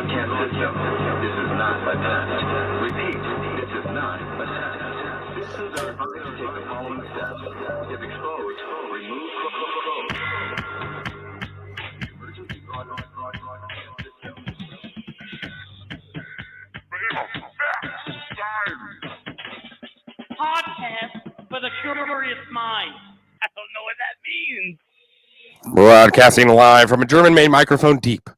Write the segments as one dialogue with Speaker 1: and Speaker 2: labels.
Speaker 1: broadcast system. This is not a test. Repeat, this is not a test. Citizens are advised to take the following steps. If exposed, remove clothes. Emergency broadcast system.
Speaker 2: Podcast for the curious mind. I don't know what that means.
Speaker 3: Broadcasting live from a German-made microphone deep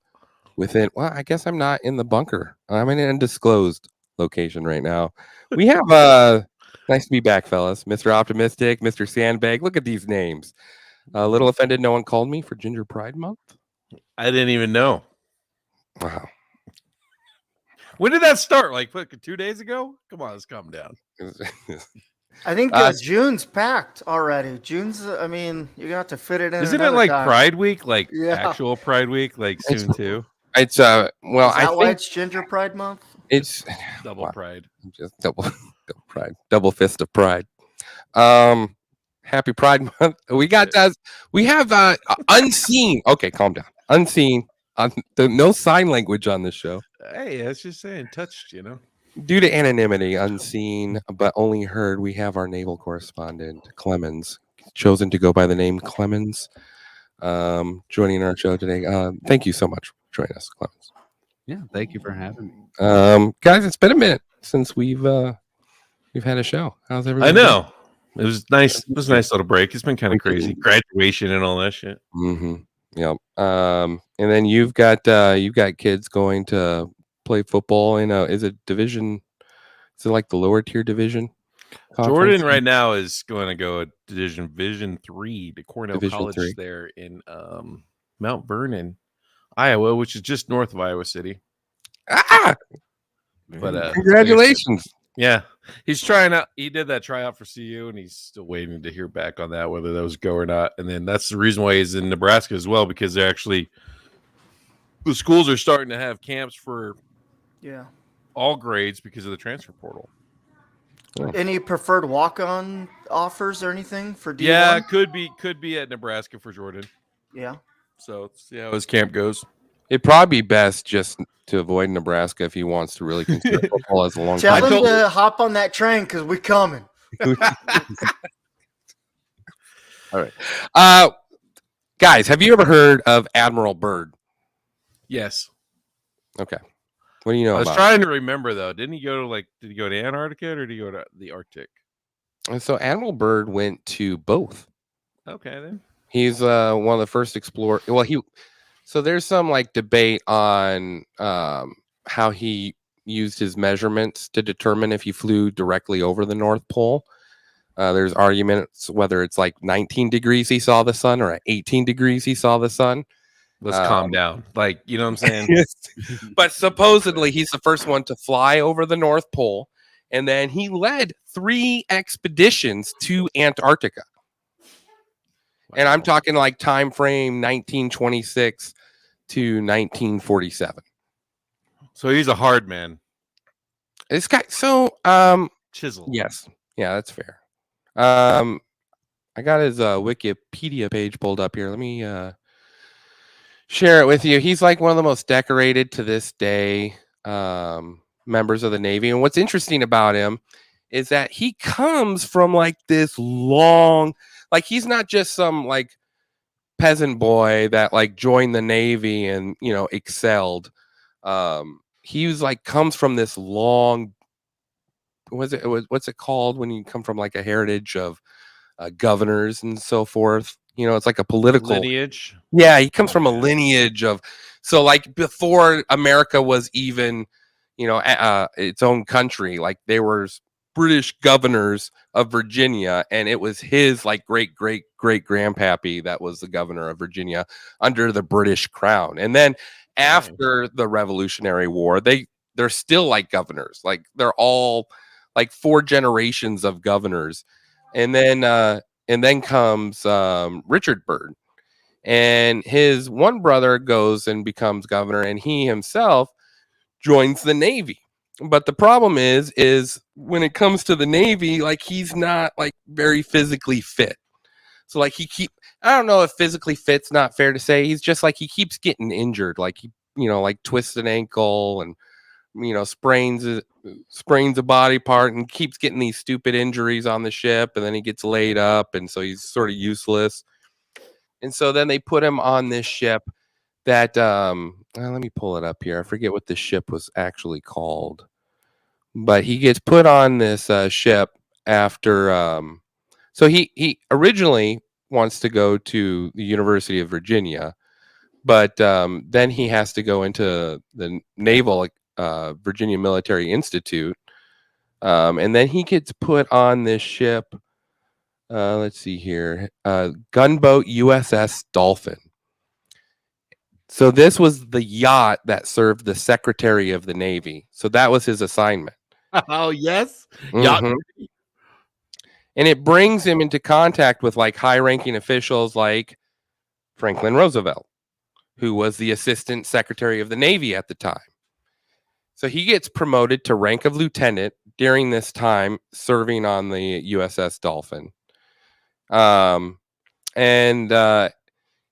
Speaker 3: within. Well, I guess I'm not in the bunker. I'm in an undisclosed location right now. We have nice to be back, fellas. Mr. Optimistic, Mr. Sandbag. Look at these names. A little offended no one called me for Ginger Pride Month.
Speaker 4: I didn't even know.
Speaker 3: Wow.
Speaker 4: When did that start? Like 2 days ago? Come on, let's calm down.
Speaker 5: I think June's packed already. June's, I mean, you're gonna have to fit it in.
Speaker 4: Isn't it like
Speaker 5: time.
Speaker 4: Pride Week? Like
Speaker 5: Yeah.
Speaker 4: actual Pride Week? Like soon too?
Speaker 3: It's well,
Speaker 5: Is that
Speaker 3: I
Speaker 5: why
Speaker 3: think
Speaker 5: it's Ginger Pride Month?
Speaker 3: it's
Speaker 4: Double
Speaker 3: wow.
Speaker 4: Pride.
Speaker 3: Just double pride, double fist of pride. Happy Pride Month. We got we have unseen. Okay, calm down. Unseen. No sign language on this show.
Speaker 4: Hey, I was just saying, touched, you know.
Speaker 3: Due to anonymity, unseen, but only heard, we have our naval correspondent, Clemens, chosen to go by the name Clemens, joining our show today. Thank you so much for joining us, Clemens.
Speaker 6: Yeah, thank you for having me.
Speaker 3: Guys, it's been a minute since we've had a show. How's everyone?
Speaker 4: I know. It was nice. It was a nice little break. It's been kind of crazy. Graduation and all that shit.
Speaker 3: Mm-hmm. Yep. And then you've got kids going to play football in is it division? Is it like the lower tier division?
Speaker 4: Jordan right now is going to go Division 3 to Cornell
Speaker 3: Division
Speaker 4: College
Speaker 3: 3.
Speaker 4: there in Mount Vernon, Iowa, which is just north of Iowa City.
Speaker 3: Ah!
Speaker 4: But
Speaker 3: Congratulations.
Speaker 4: Yeah, he's trying out. He did that tryout for CU, and he's still waiting to hear back on that, whether those go or not. And then that's the reason why he's in Nebraska as well, because they're actually the schools are starting to have camps for all grades because of the transfer portal.
Speaker 5: Any preferred walk-on offers or anything for D1?
Speaker 4: Yeah, could be at Nebraska for Jordan.
Speaker 5: Yeah.
Speaker 4: So let's see how his camp goes.
Speaker 3: It'd probably be best just to avoid Nebraska if he wants to really consider football as a long
Speaker 5: Tell
Speaker 3: time.
Speaker 5: him to hop on that train because we're coming.
Speaker 3: All right. Guys, have you ever heard of Admiral Byrd?
Speaker 4: Yes.
Speaker 3: Okay. What do you know
Speaker 4: I was
Speaker 3: about
Speaker 4: trying to remember though. Did he go to Antarctica or did he go to the Arctic?
Speaker 3: And so Admiral Byrd went to both.
Speaker 4: Okay, then.
Speaker 3: He's one of the first explorers. Well, so there's some like debate on how he used his measurements to determine if he flew directly over the North Pole. There's arguments whether it's like 19 degrees he saw the sun or at 18 degrees he saw the sun.
Speaker 4: Let's calm down. Like, you know what I'm saying?
Speaker 3: But supposedly he's the first one to fly over the North Pole. And then he led 3 expeditions to Antarctica. Wow. And I'm talking like time frame 1926 to 1947.
Speaker 4: So he's a hard man.
Speaker 3: This guy, so
Speaker 4: chisel.
Speaker 3: Yes. Yeah, that's fair. I got his Wikipedia page pulled up here. Let me share it with you. He's like one of the most decorated to this day members of the Navy. And what's interesting about him is that he comes from like this long, like he's not just some like peasant boy that like joined the Navy and, you know, excelled. He was like comes from this long, what's it called when you come from like a heritage of governors and so forth? You know, it's like a political
Speaker 4: lineage.
Speaker 3: Yeah, he comes from a lineage of, so like before America was even, you know, its own country, like there was British governors of Virginia, and it was his like great grandpappy that was the governor of Virginia under the British crown. And then after the Revolutionary War, they're still like governors, like they're all like 4 generations of governors. And then comes Richard Byrd, and his one brother goes and becomes governor, and he himself joins the Navy. But the problem is when it comes to the Navy, like he's not like very physically fit. So like I don't know if physically fit's not fair to say. He's just like he keeps getting injured. Like like twists an ankle and sprains a body part and keeps getting these stupid injuries on the ship, and then he gets laid up, and so he's sort of useless. And so then they put him on this ship that let me pull it up here. I forget what the ship was actually called, but he gets put on this ship after so he originally wants to go to the University of Virginia, but then he has to go into the Naval Virginia Military Institute, and then he gets put on this ship. Let's see here, gunboat USS Dolphin. So this was the yacht that served the Secretary of the Navy. So that was his assignment.
Speaker 4: Oh yes,
Speaker 3: Mhm. And it brings him into contact with like high-ranking officials like Franklin Roosevelt, who was the Assistant Secretary of the Navy at the time. So he gets promoted to rank of lieutenant during this time serving on the USS Dolphin. And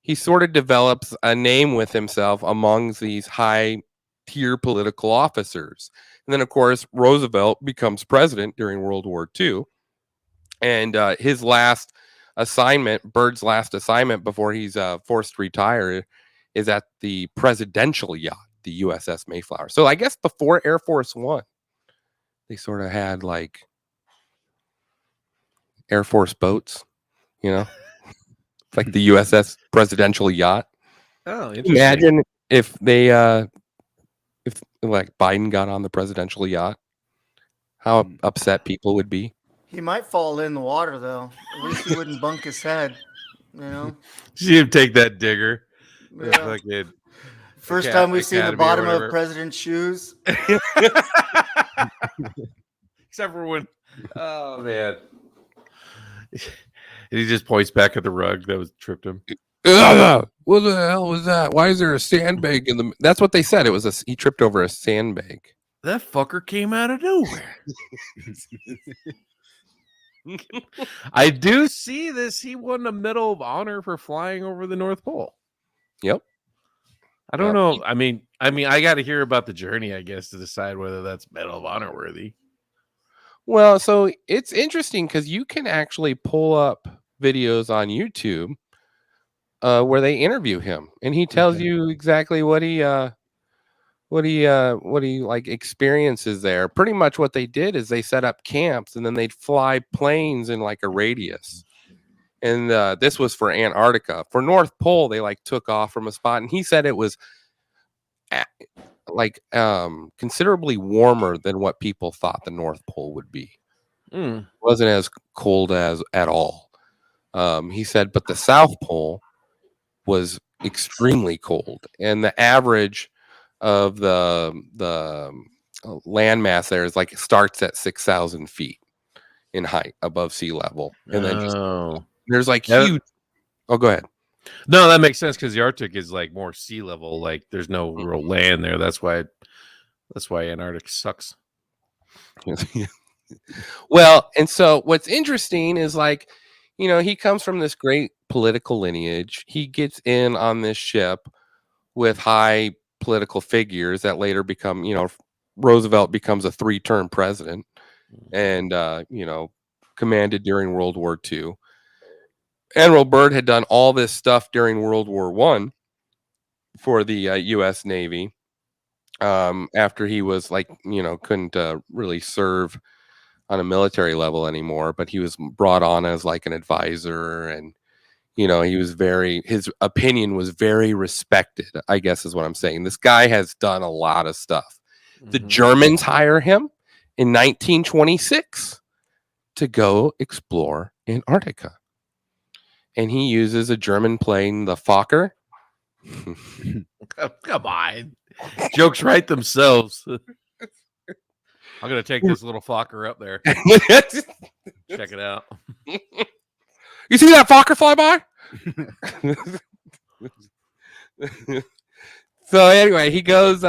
Speaker 3: he sort of develops a name with himself among these high-tier political officers. And then, of course, Roosevelt becomes president during World War II. And his last assignment, Byrd's last assignment before he's forced to retire, is at the presidential yacht, the USS Mayflower. So I guess before Air Force One, they sort of had like Air Force boats, it's like the USS presidential yacht.
Speaker 4: Oh, interesting.
Speaker 3: Imagine if they, if like Biden got on the presidential yacht, how upset people would be.
Speaker 5: He might fall in the water though. At least he wouldn't bunk his head.
Speaker 4: See him take that digger.
Speaker 5: Yeah.
Speaker 4: Fucking
Speaker 5: First time we've seen the
Speaker 4: Academy or
Speaker 5: bottom of
Speaker 4: whatever.
Speaker 5: president's shoes.
Speaker 4: Except for when, oh man, and he just points back at the rug that was tripped him.
Speaker 3: What the hell was that? Why is there a sandbag in the? That's what they said. It was he tripped over a sandbag.
Speaker 4: That fucker came out of nowhere. I do see this. He won a Medal of Honor for flying over the North Pole.
Speaker 3: Yep.
Speaker 4: I don't know. I mean, I got to hear about the journey, I guess, to decide whether that's Medal of Honor worthy.
Speaker 3: Well, so it's interesting because you can actually pull up videos on YouTube where they interview him, and he tells you exactly what he like experiences there. Pretty much what they did is they set up camps, and then they'd fly planes in like a radius. And this was for Antarctica. For North Pole, they like took off from a spot, and he said it was considerably warmer than what people thought the North Pole would be. It wasn't as cold as at all. He said, but the South Pole was extremely cold, and the average of the landmass there is like it starts at 6,000 feet in height above sea level, and then there's like huge. Oh, go ahead.
Speaker 4: No, that makes sense because the Arctic is like more sea level. Like there's no real land there. That's why Antarctica sucks.
Speaker 3: Well, and so what's interesting is like, he comes from this great political lineage. He gets in on this ship with high political figures that later become, Roosevelt becomes a 3-term president and, commanded during World War II. Admiral Byrd had done all this stuff during World War I for the U.S. Navy after he was like, couldn't really serve on a military level anymore, but he was brought on as like an advisor, and he was his opinion was very respected, I guess is what I'm saying. This guy has done a lot of stuff. The Germans hire him in 1926 to go explore Antarctica. And he uses a German plane, the Fokker.
Speaker 4: Come on. Jokes write themselves. I'm going to take this little Fokker up there. Check it out.
Speaker 3: You see that Fokker fly by? So anyway, he goes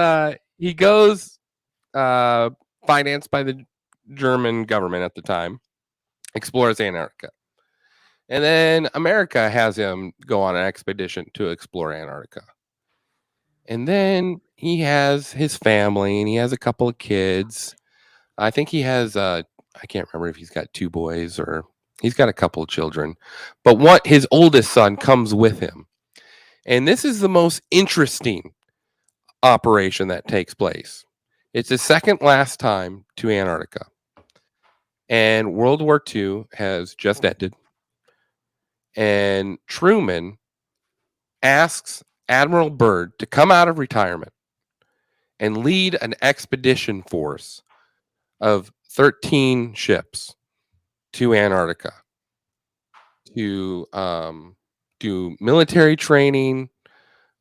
Speaker 3: financed by the German government at the time, explores Antarctica. And then America has him go on an expedition to explore Antarctica. And then he has his family, and he has a couple of kids. I think he has I can't remember if he's got 2 boys or he's got a couple of children. But what his oldest son comes with him. And this is the most interesting operation that takes place. It's the second last time to Antarctica. And World War II has just ended. And Truman asks Admiral Byrd to come out of retirement and lead an expedition force of 13 ships to Antarctica to do military training,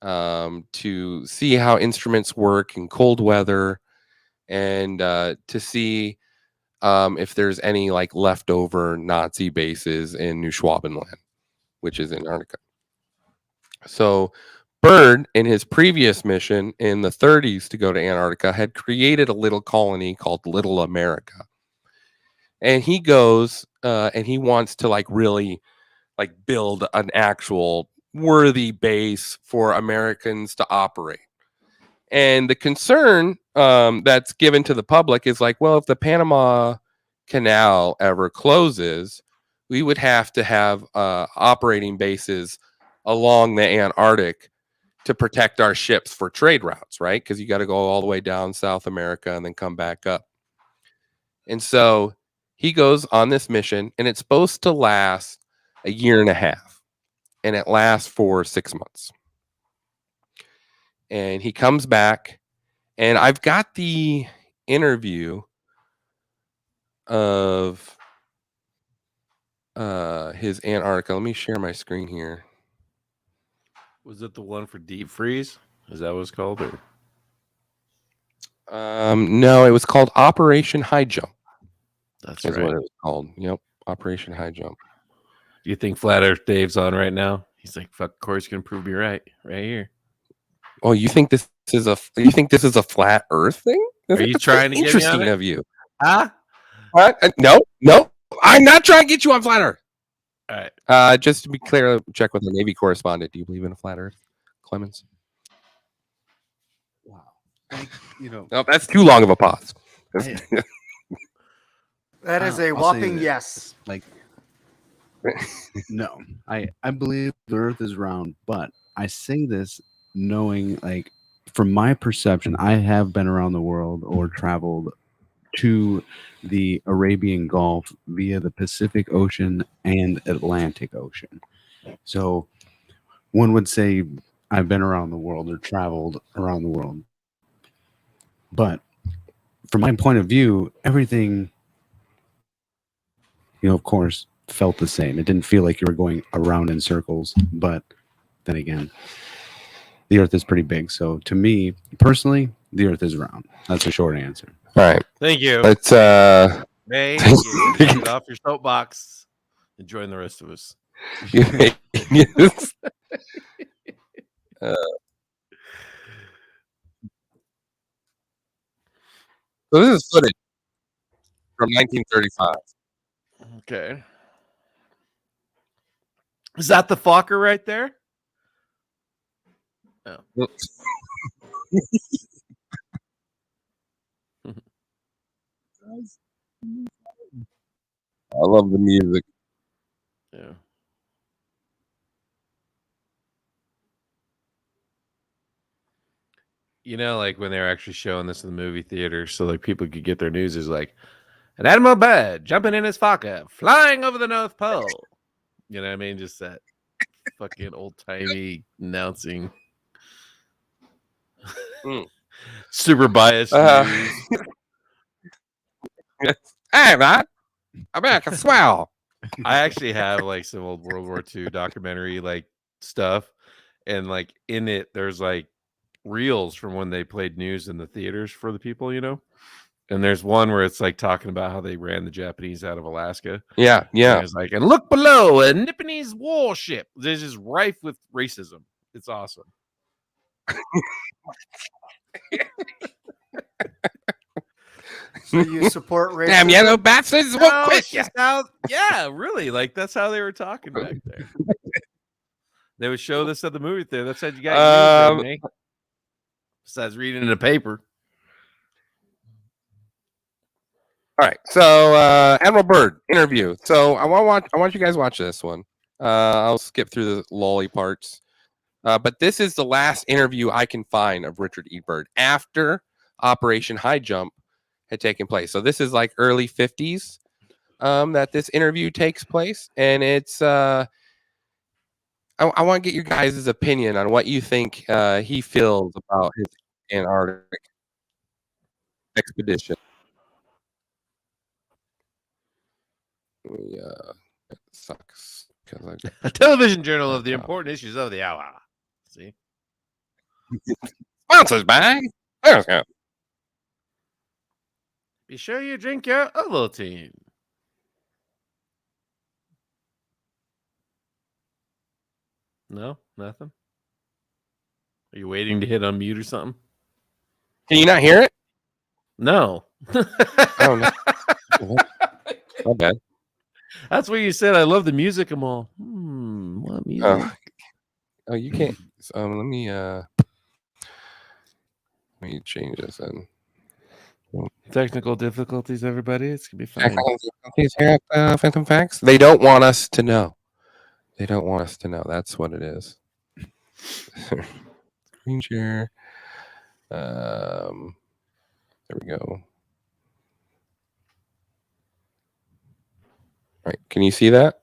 Speaker 3: to see how instruments work in cold weather, and to see if there's any like leftover Nazi bases in New Schwabenland, which is Antarctica. So Byrd, in his previous mission in the 30s to go to Antarctica, had created a little colony called Little America. And he goes and he wants to like really like build an actual worthy base for Americans to operate. And the concern that's given to the public is like, well, if the Panama Canal ever closes, we would have to have operating bases along the Antarctic to protect our ships for trade routes, right? Because you got to go all the way down South America and then come back up. And so he goes on this mission, and it's supposed to last a year and a half, and it lasts for 6 months. And he comes back, and I've got the interview of his Antarctica. Let me share my screen here.
Speaker 4: Was it the one for deep freeze? Is that what it's called? Or?
Speaker 3: No, it was called Operation High Jump.
Speaker 4: That's
Speaker 3: What
Speaker 4: right.
Speaker 3: it was called. Yep, Operation High Jump.
Speaker 4: Do you think Flat Earth Dave's on right now? He's like, "Fuck, Corey's gonna prove me right here."
Speaker 3: Oh, you think this is a flat Earth thing?
Speaker 4: Are you trying to get me on
Speaker 3: interesting
Speaker 4: it?
Speaker 3: of you?
Speaker 4: Huh?
Speaker 3: What? No, I'm not trying to get you on flat Earth.
Speaker 4: All right.
Speaker 3: Just to be clear, check with the Navy correspondent. Do you believe in a flat Earth, Clemens?
Speaker 6: Wow. Like,
Speaker 3: No, that's too long of a pause.
Speaker 5: That is a
Speaker 6: I'll say
Speaker 5: whopping
Speaker 6: this.
Speaker 5: yes.
Speaker 6: like, no, I believe the Earth is round, but I say this knowing, like, from my perception, I have been around the world or traveled to the Arabian Gulf via the Pacific Ocean and Atlantic Ocean. So one would say I've been around the world or traveled around the world. But from my point of view, everything, of course, felt the same. It didn't feel like you were going around in circles. But then again, the Earth is pretty big. So to me, personally, the Earth is round. That's a short answer.
Speaker 3: All right,
Speaker 4: Thank you.
Speaker 3: let's.
Speaker 4: Thank you. Get off your soapbox and join the rest of us.
Speaker 3: Yes. So this is footage from 1935.
Speaker 4: Okay. Is that the Fokker right there? Oh.
Speaker 3: I love the music.
Speaker 4: Yeah. Like when they were actually showing this in the movie theater, so like people could get their news, is like an Admiral Byrd jumping in his Fokker, flying over the North Pole. You know what I mean? Just that fucking old timey announcing. Super biased news.
Speaker 3: Hey man, America swell.
Speaker 4: I actually have like some old World War II documentary like stuff, and like in it there's like reels from when they played news in the theaters for the people, and there's one where it's like talking about how they ran the Japanese out of Alaska.
Speaker 3: Yeah.
Speaker 4: And it's like, and look below, a Japanese warship. This is rife with racism. It's awesome.
Speaker 5: So you support racism?
Speaker 3: Damn yellow bastards won't quit ya.
Speaker 4: Yeah, really. Like that's how they were talking back there. They would show this at the movie theater. That's how you got used, besides reading in the paper.
Speaker 3: All right. So Admiral Byrd interview. So I want you guys to watch this one. I'll skip through the lolly parts. But this is the last interview I can find of Richard E. Byrd after Operation High Jump had taken place. So this is like early 50s that this interview takes place. And it's I want to get your guys' opinion on what you think he feels about his Antarctic expedition. It sucks.
Speaker 4: A television journal of the important issues of the hour. See?
Speaker 3: Sponsors bag. There's go.
Speaker 4: Be sure you drink your Ovaltine. No, nothing. Are you waiting to hit unmute or something?
Speaker 3: Can you not hear it?
Speaker 4: No.
Speaker 3: Oh no. My bad.
Speaker 4: That's what you said. I love the music. I'm all, what music?
Speaker 3: Oh, you can't. Let me change this then.
Speaker 4: Technical difficulties, everybody. It's gonna be fine.
Speaker 3: Technical difficulties here at Phantom Facts. They don't want us to know. They don't want us to know. That's what it is. Screen share. There we go. All right. Can you see that?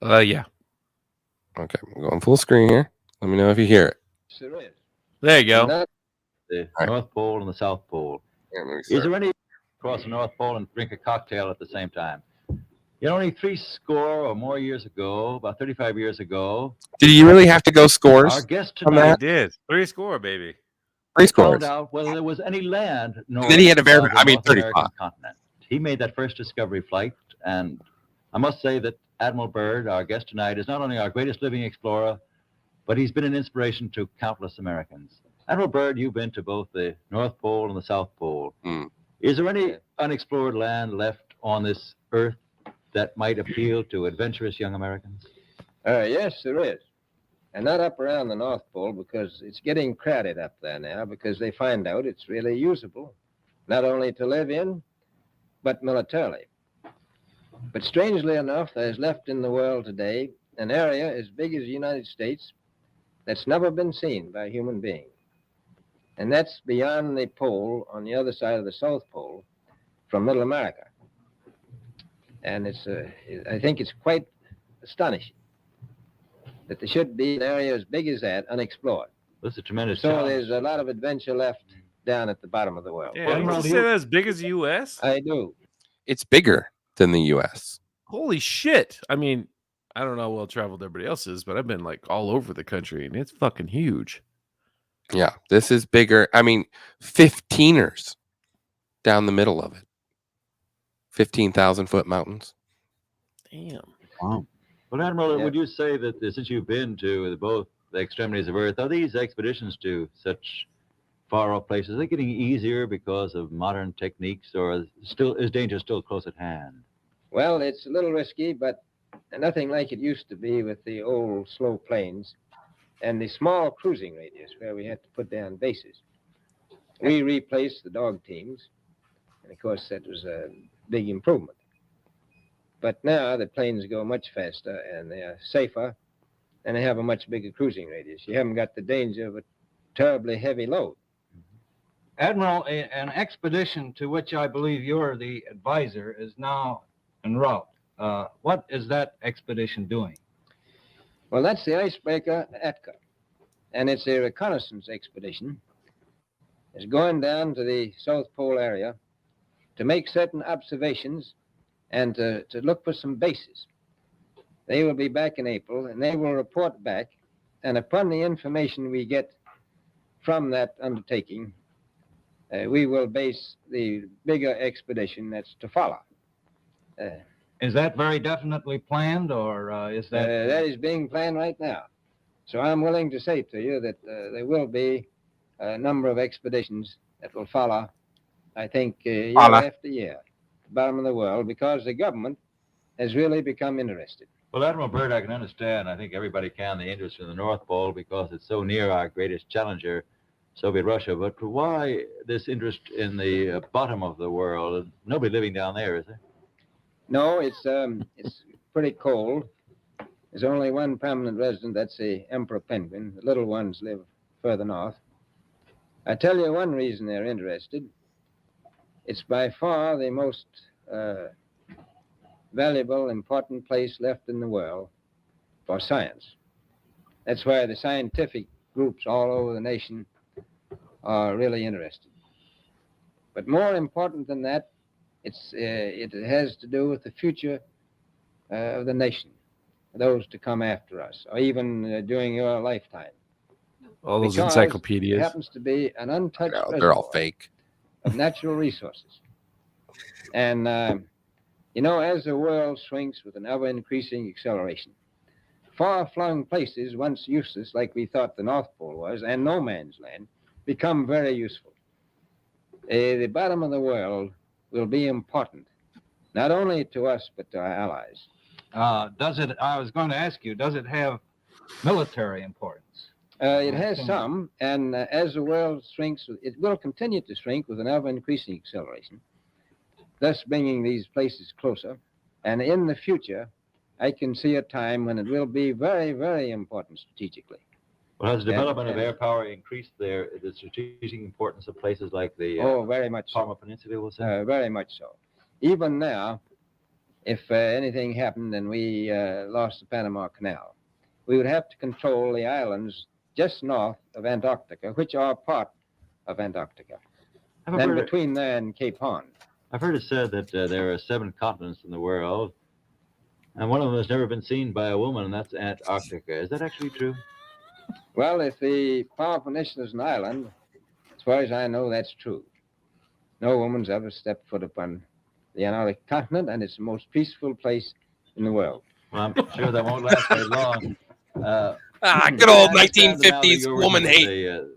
Speaker 4: Yeah.
Speaker 3: Okay. I'm going full screen here. Let me know if you hear it.
Speaker 4: There you go.
Speaker 1: The
Speaker 3: Right.
Speaker 1: North Pole and the South Pole.
Speaker 3: Here, let me
Speaker 1: Is
Speaker 3: start.
Speaker 1: there any cross the North Pole and drink a cocktail at the same time? You know, only 30 or more years ago, about 35 years ago,
Speaker 3: Did you really have to go scores?
Speaker 1: our guest
Speaker 3: on
Speaker 1: tonight
Speaker 4: I
Speaker 3: that?
Speaker 4: did. 3 score, baby.
Speaker 3: 3 scores.
Speaker 1: found out whether there was any land north
Speaker 3: then he had to
Speaker 1: of
Speaker 3: verify.
Speaker 1: the
Speaker 3: I mean,
Speaker 1: North
Speaker 3: 35.
Speaker 1: American continent. He made that first discovery flight, and I must say that Admiral Byrd, our guest tonight, is not only our greatest living explorer, but he's been an inspiration to countless Americans. Admiral Byrd, you've been to both the North Pole and the South Pole. Is there any unexplored land left on this earth that might appeal to adventurous young Americans?
Speaker 7: Yes, there is. And not up around the North Pole because it's getting crowded up there now because they find out it's really usable, not only to live in, but militarily. But strangely enough, there's left in the world today an area as big as the United States that's never been seen by a human being. And that's beyond the pole on the other side of the South Pole from Middle America. And I think it's quite astonishing that there should be an area as big as that unexplored.
Speaker 1: This is a tremendous
Speaker 7: So
Speaker 1: challenge.
Speaker 7: there's a lot of adventure left down at the bottom of the world.
Speaker 4: Yeah, did you say that as big as the U.S.?
Speaker 7: I do.
Speaker 3: It's bigger than the U.S.
Speaker 4: Holy shit. I mean, I don't know how well traveled everybody else is, but I've been like all over the country, and it's fucking huge.
Speaker 3: Yeah, this is bigger. I mean, 15ers down the middle of it. 15,000-foot mountains.
Speaker 4: Damn.
Speaker 6: Wow.
Speaker 1: Well, Admiral,
Speaker 7: Yeah.
Speaker 1: would you say that since you've been to both the extremities of Earth, are these expeditions to such far-off places, are they getting easier because of modern techniques, or is danger still close at hand?
Speaker 7: Well, it's a little risky, but nothing like it used to be with the old slow planes and the small cruising radius where we had to put down bases. We replaced the dog teams, and of course that was a big improvement. But now the planes go much faster and they are safer, and they have a much bigger cruising radius. You haven't got the danger of a terribly heavy load.
Speaker 8: Admiral, an expedition to which I believe you're the advisor is now en route. What is that expedition doing?
Speaker 7: Well, that's the icebreaker Atka, and it's a reconnaissance expedition. It's going down to the South Pole area to make certain observations and to look for some bases. They will be back in April, and they will report back, and upon the information we get from that undertaking, we will base the bigger expedition that's to follow.
Speaker 8: Is that very definitely planned, or is that...
Speaker 7: That is being planned right now. So I'm willing to say to you that there will be a number of expeditions that will follow, I think, year after year, the bottom of the world, because the government has really become interested.
Speaker 1: Well, Admiral Byrd, I can understand, I think everybody can, the interest in the North Pole because it's so near our greatest challenger. Soviet Russia. But why this interest in the bottom of the world? Nobody living down there, is there?
Speaker 7: No, it's pretty cold. There's only one permanent resident. That's the emperor penguin. The little ones live further north. I tell you one reason they're interested. It's by far the most valuable, important place left in the world for science. That's why the scientific groups all over the nation are really interested. But more important than that, it has to do with the future of the nation, those to come after us, or even during your lifetime.
Speaker 4: All those
Speaker 7: Because
Speaker 4: encyclopedias.
Speaker 7: It happens to be an untouched
Speaker 3: No, they're all
Speaker 7: reservoir
Speaker 3: fake.
Speaker 7: of natural resources. And, as the world shrinks with an ever-increasing acceleration, far-flung places, once useless, like we thought the North Pole was, and no man's land, become very useful. The bottom of the world will be important, not only to us, but to our allies.
Speaker 8: I was going to ask you, does it have military importance?
Speaker 7: It has some, and as the world shrinks, it will continue to shrink with an ever-increasing acceleration, thus bringing these places closer. And in the future, I can see a time when it will be very, very important strategically.
Speaker 1: Well, has the development of air power increased the strategic importance of places like the
Speaker 7: very much
Speaker 1: Palmer Peninsula, we'll say?
Speaker 7: Very much so. Even now, if anything happened and we lost the Panama Canal, we would have to control the islands just north of Antarctica, which are part of Antarctica. Then between there and Cape Horn.
Speaker 1: I've heard it said that there are 7 continents in the world, and one of them has never been seen by a woman, and that's Antarctica. Is that actually true?
Speaker 7: Well, if the Palmer Peninsula is an island, as far as I know, that's true. No woman's ever stepped foot upon the Antarctic continent, and it's the most peaceful place in the world.
Speaker 1: Well, I'm sure that won't last very long.
Speaker 3: Good old 1950s woman hate.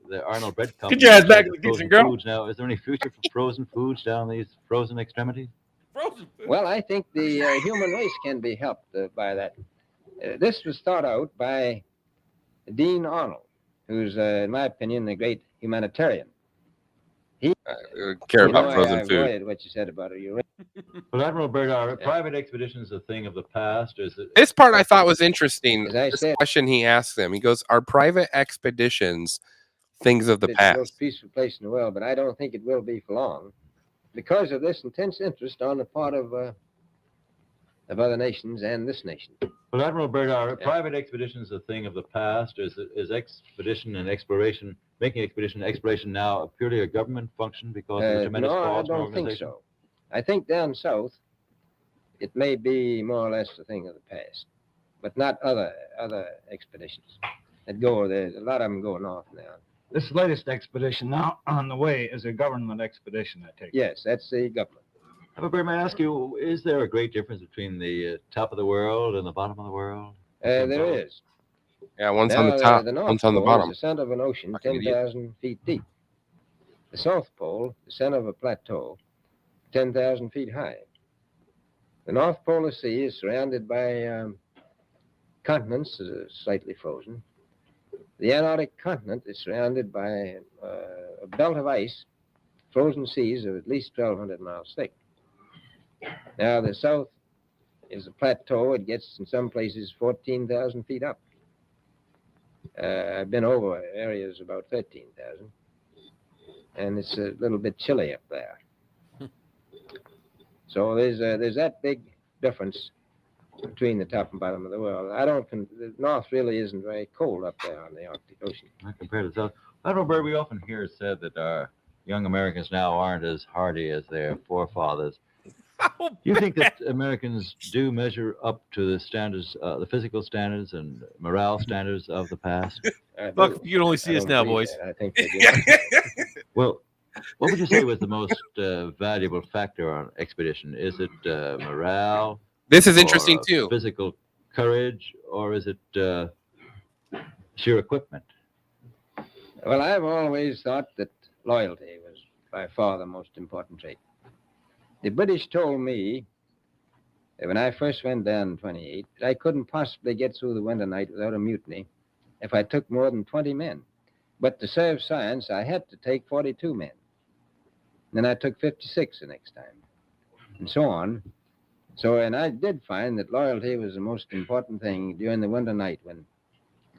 Speaker 1: The Arnold Bread Company.
Speaker 4: Get your ass back in the kitchen, girl.
Speaker 1: Foods now. Is there any future for frozen foods down these frozen extremities?
Speaker 7: Well, I think the human race can be helped by that. This was thought out by Dean Arnold, who's, in my opinion, a great humanitarian. He
Speaker 3: care about frozen
Speaker 7: I
Speaker 3: food.
Speaker 7: avoided what you said about it.
Speaker 1: Well, Admiral Byrd, are private expeditions a thing of the past? Is it?
Speaker 3: This part I thought was interesting.
Speaker 7: As I
Speaker 3: This
Speaker 7: said,
Speaker 3: question he asked them. He goes, "Are private expeditions things of the
Speaker 7: it's the most
Speaker 3: past?"
Speaker 7: peaceful place in the world, but I don't think it will be for long because of this intense interest on the part of other nations and this nation.
Speaker 1: Well, Admiral Byrd, are private expeditions a thing of the past? Is expedition and exploration, making expedition and exploration now purely a government function because of the tremendous
Speaker 7: No, I
Speaker 1: cost and
Speaker 7: don't think
Speaker 1: organization?
Speaker 7: so. I think down south, it may be more or less a thing of the past, but not other expeditions that go there. A lot of them go north now.
Speaker 8: This latest expedition now on the way is a government expedition, I take it.
Speaker 7: Yes, that's the government.
Speaker 1: Admiral Byrd, may I ask you, is there a great difference between the top of the world and the bottom of the world?
Speaker 7: There is.
Speaker 3: Yeah, one's
Speaker 7: Now,
Speaker 3: on the top,
Speaker 7: the North
Speaker 3: one's on the
Speaker 7: Pole
Speaker 3: bottom.
Speaker 7: is the center of an ocean
Speaker 3: Fucking idiot.
Speaker 7: 10,000 feet deep. The South Pole, the center of a plateau, 10,000 feet high. The North Polar Sea is surrounded by continents that are slightly frozen. The Antarctic continent is surrounded by a belt of ice, frozen seas of at least 1,200 miles thick. Now, the south is a plateau. It gets, in some places, 14,000 feet up. I've been over areas about 13,000, and it's a little bit chilly up there. So there's that big difference between the top and bottom of the world. The north really isn't very cold up there on the Arctic Ocean.
Speaker 1: Not compared to the south. Admiral Byrd, we often hear it said that our young Americans now aren't as hardy as their forefathers. Do you think that Americans do measure up to the standards, the physical standards and morale standards of the past?
Speaker 4: Look, you can only see
Speaker 7: I
Speaker 4: us
Speaker 7: don't
Speaker 4: now,
Speaker 7: believe
Speaker 4: boys.
Speaker 7: that. I think they do.
Speaker 1: Well, what would you say was the most valuable factor on expedition? Is it morale?
Speaker 3: This is interesting
Speaker 1: or,
Speaker 3: too.
Speaker 1: Physical courage, or is it sheer equipment?
Speaker 7: Well, I've always thought that loyalty was by far the most important trait. The British told me that when I first went down in 28, that I couldn't possibly get through the winter night without a mutiny if I took more than 20 men. But to save science, I had to take 42 men. Then I took 56 the next time, and so on. So, and I did find that loyalty was the most important thing during the winter night when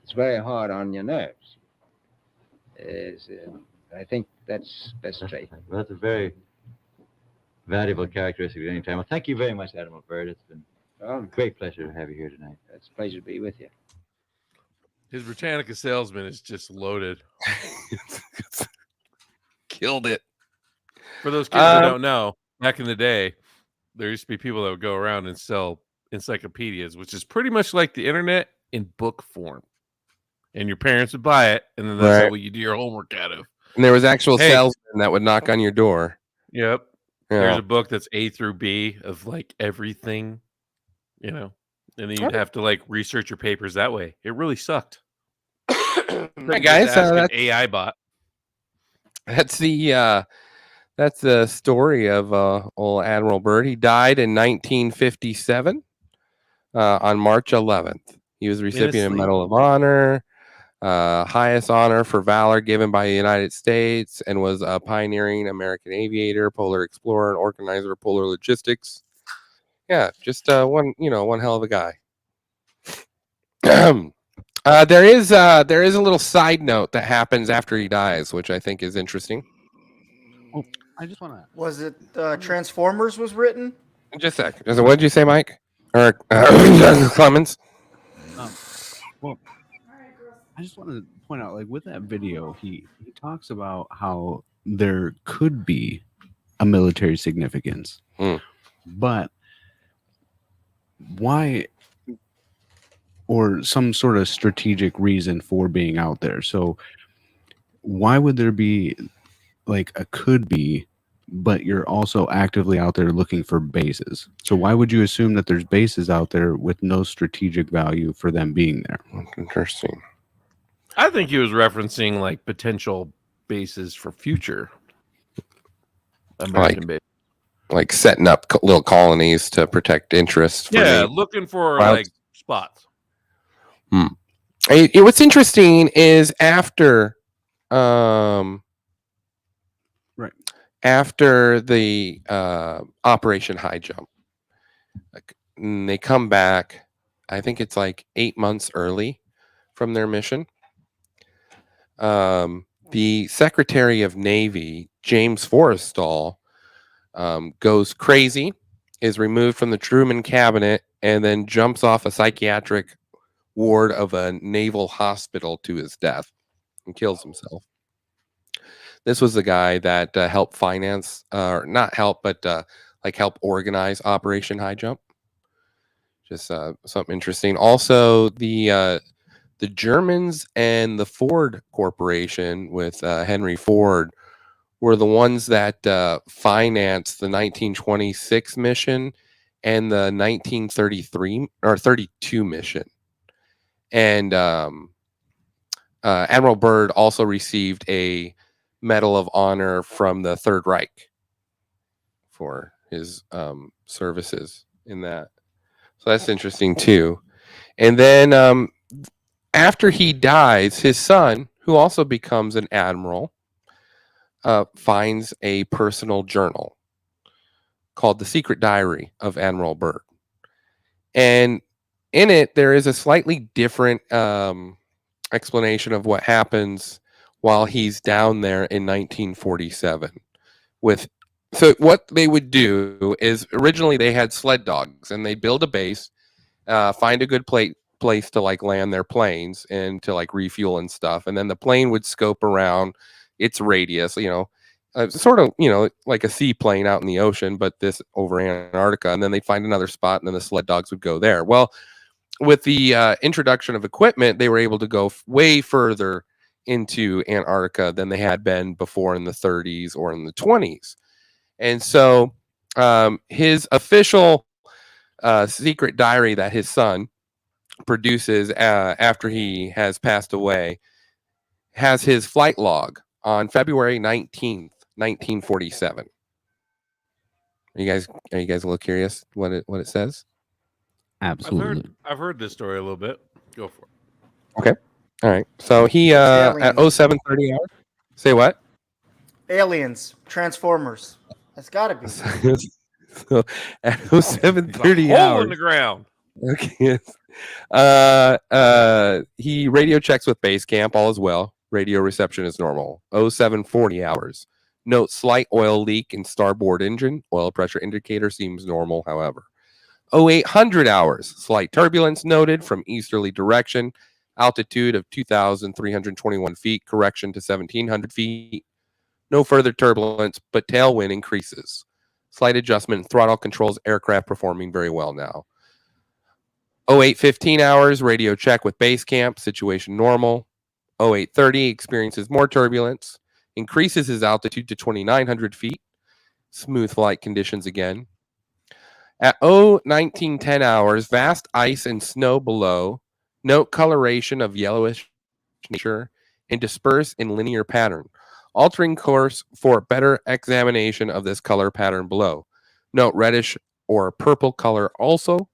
Speaker 7: it's very hard on your nerves. I think that's best trait.
Speaker 1: Well, that's a very valuable characteristic at any time. Well, thank you very much, Admiral Byrd. It's been a great pleasure to have you here tonight.
Speaker 7: It's a pleasure to be with you.
Speaker 4: His Britannica salesman is just loaded.
Speaker 3: Killed it.
Speaker 4: For those kids who don't know, back in the day, there used to be people that would go around and sell encyclopedias, which is pretty much like the internet in book form. And your parents would buy it, and then that's what you do your homework out of.
Speaker 3: And there was actual salesmen that would knock on your door.
Speaker 4: Yep.
Speaker 3: Yeah.
Speaker 4: There's a book that's A through B of like everything, and then you'd have to like research your papers that way. It really sucked.
Speaker 3: Hi guys,
Speaker 4: that's an AI bot.
Speaker 3: That's the story of old Admiral Byrd. He died in 1957 on March 11th. He was recipient of Medal of Honor, highest honor for valor given by the United States, and was a pioneering American aviator, polar explorer, and organizer of polar logistics. Yeah, just one hell of a guy. There is a little side note that happens after he dies, which I think is interesting.
Speaker 6: I just want to.
Speaker 5: Was it Transformers was written?
Speaker 3: Just a sec. What did you say, Mike? Or Clemens?
Speaker 6: Well, I just want to point out, like with that video, he talks about how there could be a military significance, but why, or some sort of strategic reason for being out there. So why would there be like a could be, but you're also actively out there looking for bases? So why would you assume that there's bases out there with no strategic value for them being there?
Speaker 3: Interesting.
Speaker 4: I think he was referencing like potential bases for future American bases.
Speaker 3: Like setting up little colonies to protect interests.
Speaker 4: Looking for like spots.
Speaker 3: What's interesting is after after the Operation High Jump, they come back. I think it's like 8 months early from their mission. The Secretary of Navy, James Forrestal, goes crazy, is removed from the Truman cabinet, and then jumps off a psychiatric ward of a naval hospital to his death and kills himself. This was the guy that helped finance, not help, but like help organize Operation High Jump. Just something interesting. Also, the Germans and the Ford Corporation with Henry Ford were the ones that financed the 1926 mission and the 1933 or 32 mission. And Admiral Byrd also received a Medal of Honor from the Third Reich for his services in that. So that's interesting too. And then after he dies, his son, who also becomes an admiral, finds a personal journal called The Secret Diary of Admiral Byrd. And in it, there is a slightly different explanation of what happens while he's down there in 1947. So what they would do is originally they had sled dogs, and they'd build a base, find a good place to like land their planes and to like refuel and stuff. And then the plane would scope around its radius, sort of, like a seaplane out in the ocean, but this over Antarctica. And then they'd find another spot, and then the sled dogs would go there. Well, with the introduction of equipment, they were able to go way further into Antarctica than they had been before in the 30s or in the 20s. And so his official secret diary that his son produces after he has passed away has his flight log on February 19th, 1947. Are you guys a little curious what it says?
Speaker 6: Absolutely.
Speaker 4: I've heard this story a little bit. Go for it.
Speaker 3: Okay. All right. So he at
Speaker 5: Aliens.
Speaker 3: 0730 hours. Say what?
Speaker 5: Aliens, Transformers. That's got to be.
Speaker 3: So at
Speaker 4: There's a
Speaker 3: 0730
Speaker 4: hole
Speaker 3: hours.
Speaker 4: in the ground.
Speaker 3: Okay. He radio checks with base camp. All is well. Radio reception is normal. 0740 hours. Note slight oil leak in starboard engine. Oil pressure indicator seems normal, however. 0800 hours. Slight turbulence noted from easterly direction. Altitude of 2,321 feet. Correction to 1,700 feet. No further turbulence, but tailwind increases. Slight adjustment in throttle controls. Aircraft performing very well now. 0815 hours. Radio check with base camp. Situation normal. 0830 experiences more turbulence. Increases his altitude to 2,900 feet. Smooth flight conditions again. At 1910 hours, vast ice and snow below. Note coloration of yellowish nature and disperse in linear pattern. Altering course for better examination of this color pattern below. Note reddish or purple color also.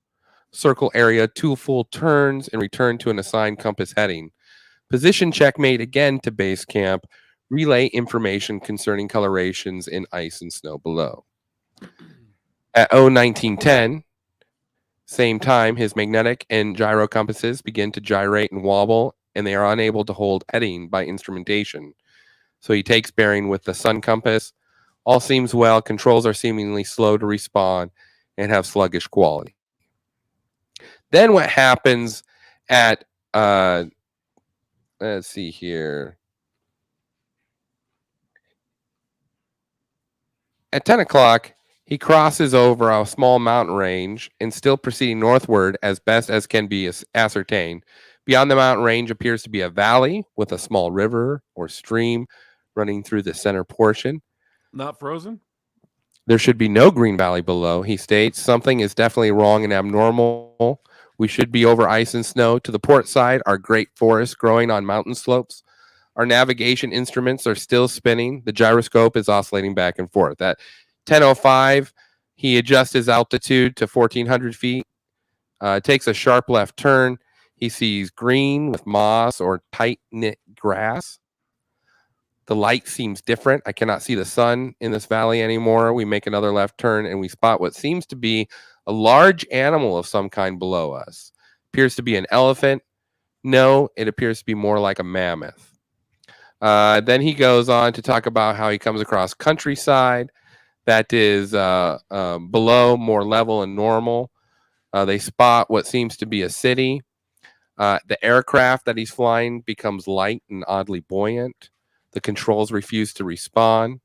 Speaker 3: Circle area 2 full turns and return to an assigned compass heading. Position check made again to base camp. Relay information concerning colorations in ice and snow below. At 1910, same time, his magnetic and gyro compasses begin to gyrate and wobble, and they are unable to hold heading by instrumentation. So he takes bearing with the sun compass. All seems well. Controls are seemingly slow to respond and have sluggish quality. Then what happens at, let's see here. At 10 o'clock, he crosses over a small mountain range and still proceeding northward as best as can be ascertained. Beyond the mountain range appears to be a valley with a small river or stream running through the center portion.
Speaker 4: Not frozen?
Speaker 3: There should be no green valley below, he states. Something is definitely wrong and abnormal. We should be over ice and snow. To the port side are great forests growing on mountain slopes. Our navigation instruments are still spinning. The gyroscope is oscillating back and forth. At 10:05, he adjusts his altitude to 1,400 feet. Takes a sharp left turn. He sees green with moss or tight-knit grass. The light seems different. I cannot see the sun in this valley anymore. We make another left turn, and we spot what seems to be a large animal of some kind below us. Appears to be an elephant. No, it appears to be more like a mammoth. Then he goes on to talk about how he comes across countryside that is below, more level and normal. They spot what seems to be a city. The aircraft that he's flying becomes light and oddly buoyant. The controls refuse to respond.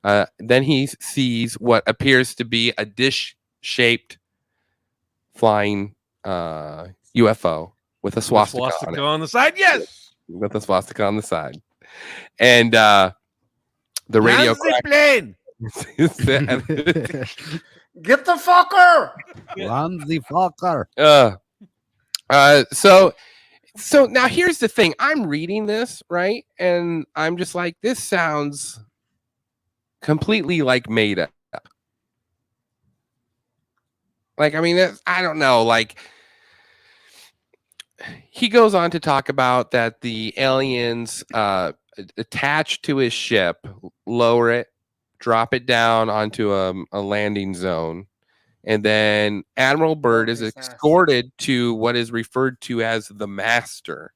Speaker 3: Then he sees what appears to be a dish-shaped flying UFO with a swastika,
Speaker 4: on the side. Yes.
Speaker 3: With a swastika on the side. And the radio
Speaker 4: plane.
Speaker 5: Get the fucker!
Speaker 6: Run the fucker.
Speaker 3: So now here's the thing. I'm reading this, right? And I'm just like, this sounds completely like made up. Like, I mean, I don't know. Like, he goes on to talk about that the aliens attach to his ship, lower it, drop it down onto a landing zone. And then Admiral Byrd is escorted to what is referred to as the Master.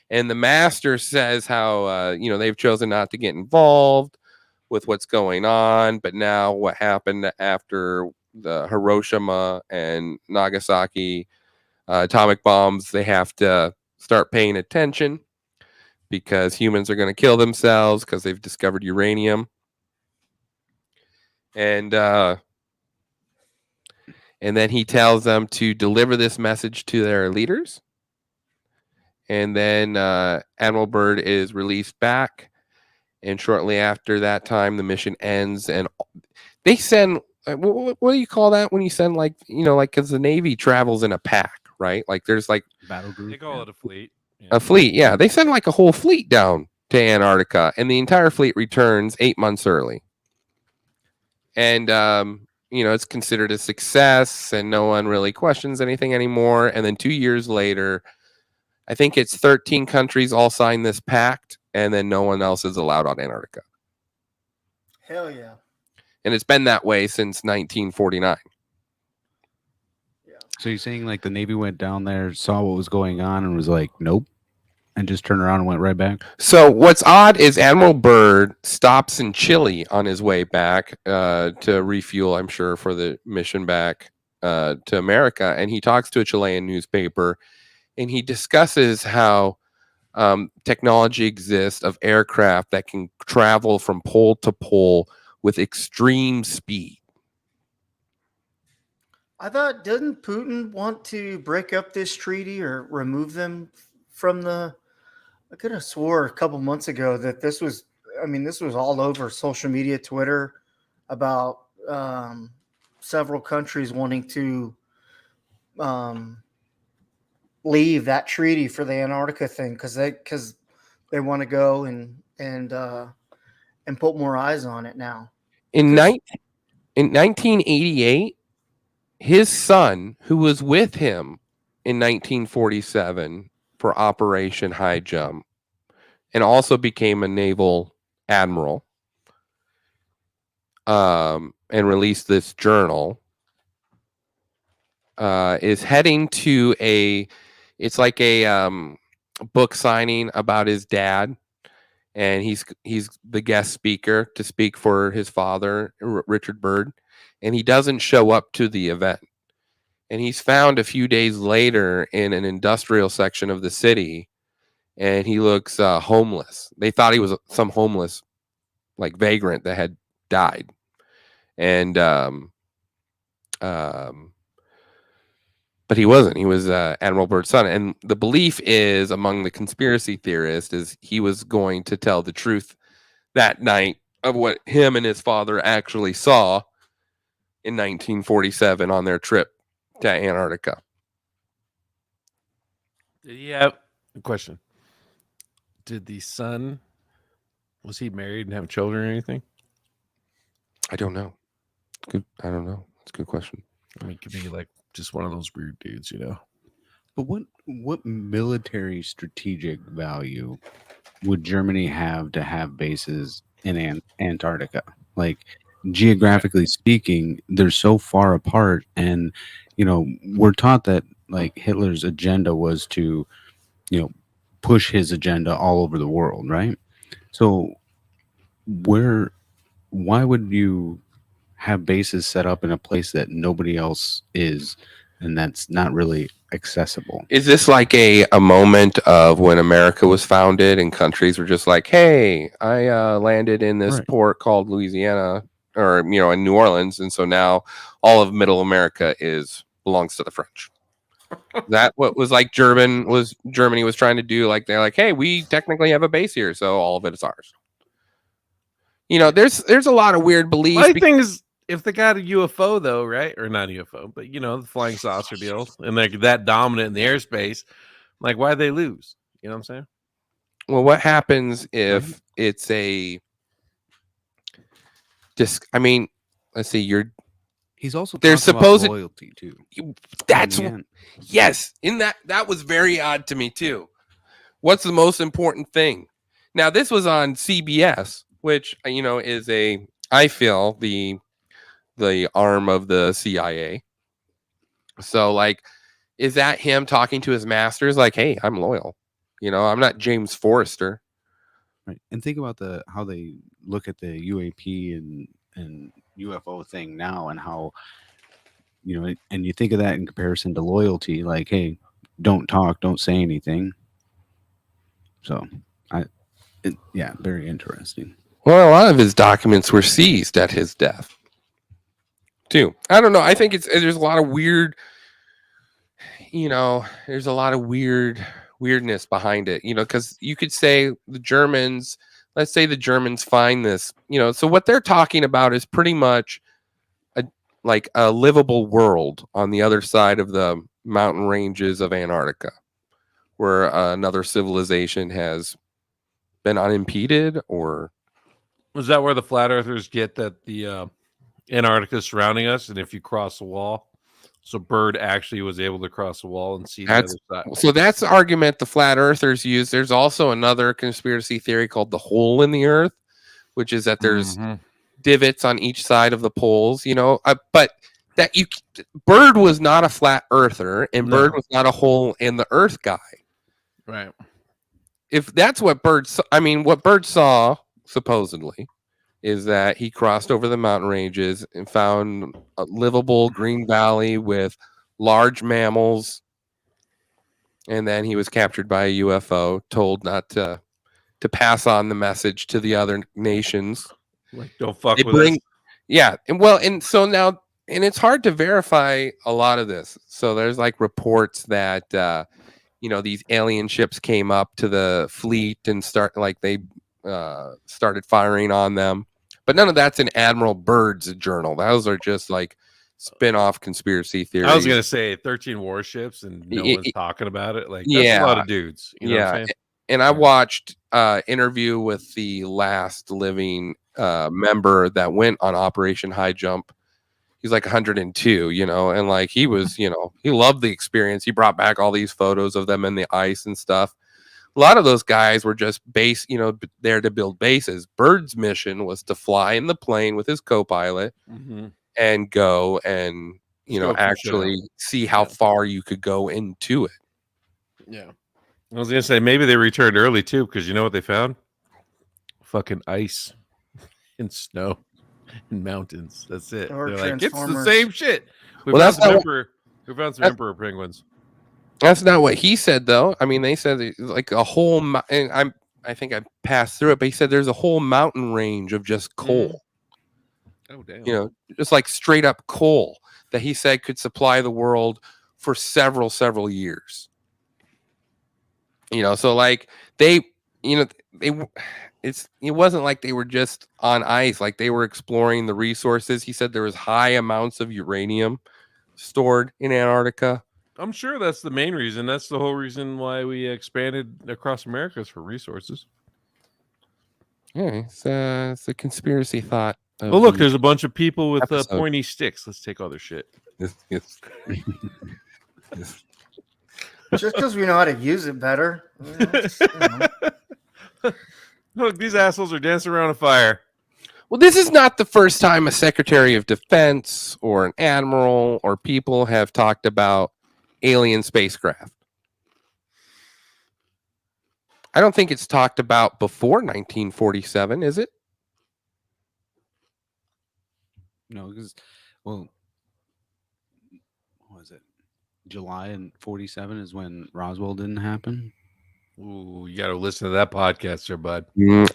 Speaker 3: And the Master says how, they've chosen not to get involved with what's going on. But now what happened after the Hiroshima and Nagasaki atomic bombs, they have to start paying attention because humans are going to kill themselves because they've discovered uranium. And then he tells them to deliver this message to their leaders. And then Admiral Byrd is released back. And shortly after that time, the mission ends. And they send, what do you call that when you send, because the Navy travels in a pack, right? Like there's like
Speaker 6: Battle group.
Speaker 4: They call it a fleet. Yeah.
Speaker 3: A fleet, yeah. They send like a whole fleet down to Antarctica. And the entire fleet returns 8 months early. And, it's considered a success and no one really questions anything anymore. And then 2 years later, I think it's 13 countries all signed this pact, and then no one else is allowed on Antarctica.
Speaker 5: Hell yeah.
Speaker 3: And it's been that way since 1949.
Speaker 6: So you're saying like the Navy went down there, saw what was going on, and was like, nope, and just turned around and went right back?
Speaker 3: So what's odd is Admiral Byrd stops in Chile on his way back to refuel, I'm sure, for the mission back to America. And he talks to a Chilean newspaper, and he discusses how technology exists of aircraft that can travel from pole to pole with extreme speed.
Speaker 5: I thought, didn't Putin want to break up this treaty or remove them from the? I could have swore a couple months ago that this was. I mean, this was all over social media, Twitter, about several countries wanting to leave that treaty for the Antarctica thing because they want to go and put more eyes on it now.
Speaker 3: In 1988, his son, who was with him in 1947 for Operation High Jump, and also became a naval admiral, and released this journal, is heading to it's like a book signing about his dad, and he's the guest speaker to speak for his father, Richard Byrd, and he doesn't show up to the event. And he's found a few days later in an industrial section of the city, and he looks homeless. They thought he was some homeless, like, vagrant that had died. And but he wasn't. He was Admiral Byrd's son. And the belief is, among the conspiracy theorists, is he was going to tell the truth that night of what him and his father actually saw in 1947 on their trip to Antarctica.
Speaker 4: Yeah. Question. Did the son, was he married and have children or anything?
Speaker 3: I don't know. Good. I don't know. It's a good question.
Speaker 4: I mean, it could be like just one of those weird dudes, you know.
Speaker 6: But what military strategic value would Germany have to have bases in Antarctica? Like, geographically speaking, they're so far apart, and we're taught that like Hitler's agenda was to push his agenda all over the world, right? So why would you have bases set up in a place that nobody else is, and that's not really accessible?
Speaker 3: Is this like a moment of when America was founded and countries were just like, hey, I landed in this port called Louisiana, or in New Orleans, and so now all of Middle America belongs to the French? That what was like Germany was trying to do? Like, they're like, hey, we technically have a base here, so all of it is ours. There's a lot of weird beliefs.
Speaker 4: My thing is, if they got a UFO though, right? Or not a UFO, but the flying saucer deal, and they're that dominant in the airspace, like, why'd they lose? You know what I'm saying?
Speaker 3: Well, what happens if it's let's see,
Speaker 6: He's also
Speaker 3: there's
Speaker 6: talking
Speaker 3: supposed
Speaker 6: about loyalty too.
Speaker 3: That's yes. In that was very odd to me too. What's the most important thing? Now, this was on CBS, which is I feel the arm of the CIA. So, like, is that him talking to his masters? Like, hey, I'm loyal. I'm not James Forrester.
Speaker 6: Right. And think about how they look at the UAP and UFO thing now, and how and you think of that in comparison to loyalty, like, hey, don't talk, don't say anything. So very interesting.
Speaker 3: Well, a lot of his documents were seized at his death too. I don't know. I think there's a lot of weird, there's a lot of weirdness behind it, because you could say let's say the Germans find this, so what they're talking about is pretty much a livable world on the other side of the mountain ranges of Antarctica, where another civilization has been unimpeded. Or
Speaker 4: was that where the flat earthers get that the Antarctica is surrounding us, and if you cross the wall, So Byrd actually was able to cross the wall and see
Speaker 3: That's
Speaker 4: the other side.
Speaker 3: so that's the argument the flat earthers use. There's also another conspiracy theory called the hole in the earth, which is that there's divots on each side of the poles, but that Byrd was not a flat earther, and Byrd was not a hole in the earth guy.
Speaker 4: Right.
Speaker 3: If that's what what Byrd saw supposedly is that he crossed over the mountain ranges and found a livable green valley with large mammals, and then he was captured by a UFO, told not to pass on the message to the other nations.
Speaker 4: Like, don't fuck with us.
Speaker 3: Yeah, and so now, and it's hard to verify a lot of this. So there's like reports that these alien ships came up to the fleet and started firing on them. But none of that's in Admiral Byrd's journal. Those are just like spin-off conspiraccy theories.
Speaker 4: I was gonna say 13 warships and no one's talking about it. Like, that's a lot of dudes. You know what I'm saying?
Speaker 3: And I watched interview with the last living member that went on Operation High Jump. He's like 102, and like he was, he loved the experience. He brought back all these photos of them in the ice and stuff. A lot of those guys were just there to build bases. Byrd's mission was to fly in the plane with his co-pilot and go and, actually see how far you could go into it.
Speaker 4: Yeah. I was going to say, maybe they returned early too, because you know what they found? Fucking ice and snow and mountains. That's it.
Speaker 5: Or
Speaker 4: They're like, it's the same shit. We
Speaker 3: Well,
Speaker 4: found some emperor penguins.
Speaker 3: That's not what he said, though. I mean, they said like a whole, and I think I passed through it, but he said there's a whole mountain range of just coal.
Speaker 4: Oh, damn.
Speaker 3: Just like straight up coal that he said could supply the world for several years. So like it wasn't like they were just on ice, like they were exploring the resources. He said there was high amounts of uranium stored in Antarctica.
Speaker 4: I'm sure that's the main reason. That's the whole reason why we expanded across America is for resources.
Speaker 3: Yeah, it's a conspiracy thought.
Speaker 4: Oh, look, there's a bunch of people with pointy sticks. Let's take all their shit.
Speaker 3: Yes.
Speaker 5: Just because we know how to use it better.
Speaker 4: Look, these assholes are dancing around a fire.
Speaker 3: Well, this is not the first time a Secretary of Defense or an admiral or people have talked about alien spacecraft. I don't think it's talked about before 1947, is it?
Speaker 6: No, because, what was it? July in 47 is when Roswell didn't happen.
Speaker 4: Ooh, you got to listen to that podcast, sir, bud.
Speaker 3: You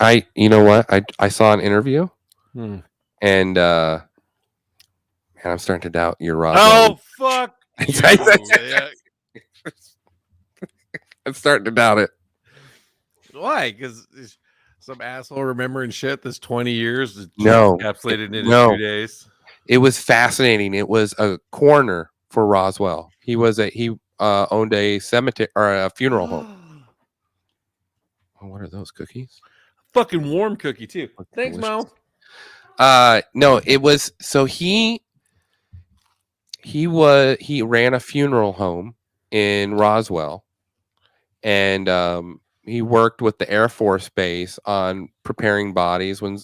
Speaker 3: know what? I saw an interview, and man, I'm starting to doubt your Roswell.
Speaker 4: Oh, fuck.
Speaker 3: I'm starting to doubt it.
Speaker 4: Why? Because some asshole remembering shit that's 20 years
Speaker 3: No,
Speaker 4: encapsulated in 2 days.
Speaker 3: It was fascinating. It was a coroner for Roswell. He owned a cemetery or a funeral home. Oh, what are those cookies?
Speaker 4: Fucking warm cookie too. Thanks, Mo.
Speaker 3: No, it was so he ran a funeral home in Roswell, and he worked with the Air Force Base on preparing bodies when